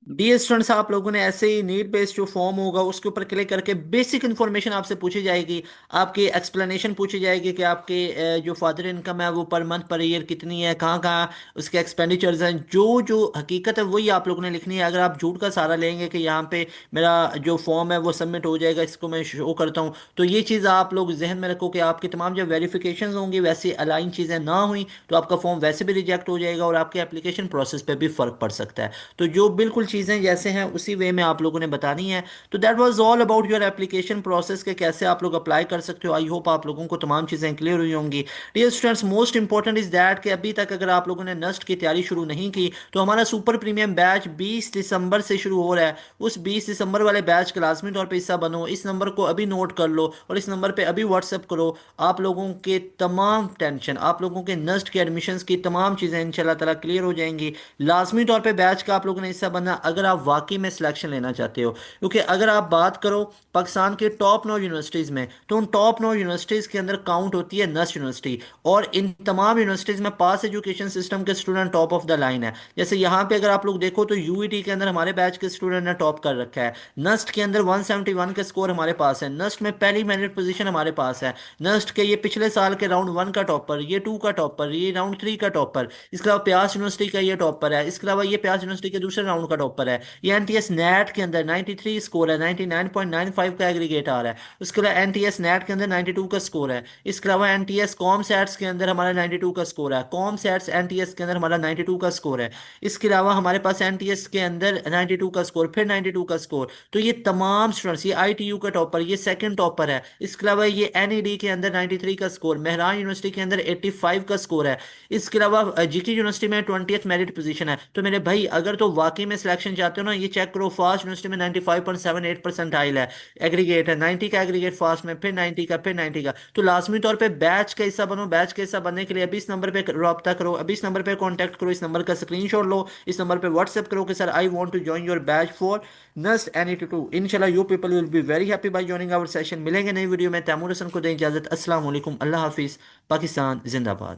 डियर स्टूडेंट्स, आप लोगों ने ऐसे ही नीड बेस्ड जो फॉर्म होगा उसके ऊपर क्लिक करके बेसिक इन्फॉर्मेशन आपसे पूछी जाएगी, आपकी एक्सप्लेनेशन पूछी जाएगी कि आपके जो फादर इनकम है वो पर मंथ पर ईयर कितनी है, कहाँ कहाँ उसके एक्सपेंडिचर्स हैं, जो जो हकीकत है वही आप लोगों ने लिखनी है। अगर आप झूठ का सहारा लेंगे कि यहाँ पे मेरा जो फॉर्म है वो सबमिट हो जाएगा, इसको मैं शो करता हूँ, तो ये चीज़ आप लोग जहन में रखो कि आपकी तमाम जो वेरिफिकेशन होंगी वैसी अलाइन चीज़ें ना हुई तो आपका फॉर्म वैसे भी रिजेक्ट हो जाएगा और आपके एप्लीकेशन प्रोसेस पे भी फ़र्क पड़ सकता है। तो जो बिल्कुल चीज़ें जैसे हैं उसी वे में आप लोगों ने बतानी है। तो that was all about your application process के कैसे आप लोग अप्लाई कर सकते हो। आई होप आप लोगों को तमाम चीज़ें क्लियर हुई होंगी। Dear students, most important is that कि अभी तक अगर आप लोगों ने नस्ट की तैयारी शुरू नहीं की तो हमारा सुपर प्रीमियम बैच 20 दिसंबर से शुरू हो रहा है। उस 20 दिसंबर वाले बैच के लाजमी तौर पर हिस्सा बनो। इस नंबर को अभी नोट कर लो और इस नंबर पर अभी व्हाट्सएप करो। आप लोगों के तमाम टेंशन, आप लोगों के नस्ट के एडमिशन्स की तमाम चीज़ें इंशाल्लाह ताला क्लियर हो जाएंगी। लाजमी तौर पे बैच का आप लोगों ने हिस्सा बनना अगर आप वाकई में सिलेक्शन लेना चाहते हो, क्योंकि अगर आप बात करो पाकिस्तान के टॉप 9 यूनिवर्सिटीज़ में, तो उन टॉप 9 यूनिवर्सिटीज़ के अंदर काउंट होती है नस्ट यूनिवर्सिटी। और इन तमाम यूनिवर्सिटीज़ में पास एजुकेशन सिस्टम के student top of the line है। जैसे यहाँ पे अगर आप लोग देखो तो यूईटी के अंदर हमारे बैच के स्टूडेंट ने टॉप कर रखा है। नस्ट के अंदर 171 का स्कोर हमारे पास है। नस्ट में पहली मेरिट पोजीशन हमारे पास है। नस्ट के ये पिछले साल के राउंड 1 का टॉपर, ये 2 का टॉपर, ये राउंड 3 का टॉपर, इसके अलावा प्यास यूनिवर्सिटी का ये टॉपर है, इसके अलावा ये प्यास यूनिवर्सिटी के दूसरे राउंड का टॉपर है। ये एनटीएस नेट के अंदर 93 स्कोर है, 99.95 का एग्रीगेट आ रहा है। उसके अलावा एनटीएस नेट के अंदर 92 का स्कोर है। इसके अलावा एनटीएस कॉम सेट्स के अंदर हमारा 92 का स्कोर है। कॉम सेट्स एनटीएस के अंदर हमारा 92 का स्कोर है। इसके अलावा हमारे पास एनटीएस के अंदर 92 का स्कोर, फिर 92 का स्कोर। तो ये तमाम स्टूडेंट्स, ये आईटीयू का टॉपर, ये सेकंड टॉपर है। इसके अलावा ये एनईडी के अंदर 93 का स्कोर, मेहरान यूनिवर्सिटी के अंदर 85 का स्कोर है। इसके अलावा जीके यूनिवर्सिटी में 20th मेरिट पोजीशन है। तो मेरे भाई, अगर तो वाकई में सिलेक्शन चाहते हो ना, ये चेक करो, फास्ट यूनिवर्सिटी में 95.78 परसेंटाइल है, एग्रीगेट है 90 का, एग्रीगेट फास्ट में, फिर 90 का, फिर 90 का। तो लाजमी तौर पे बैच का हिस्सा बनो। बैच का हिस्सा बनने के लिए अभी इस नंबर पे रब्ता करो, अभी इस नंबर पे कांटेक्ट करो, इस नंबर का स्क्रीनशॉट लो, इस नंबर पे व्हाट्सएप करो कि sir I want to join your batch for NUST NE22। इंशाल्लाह you people will be very happy by joining our session. मिलेंगे नई वीडियो में। तैमूर हसन को दें इजाजत। अस्सलाम वालेकुम, अल्लाह हाफिज। पाकिस्तान जिंदाबाद।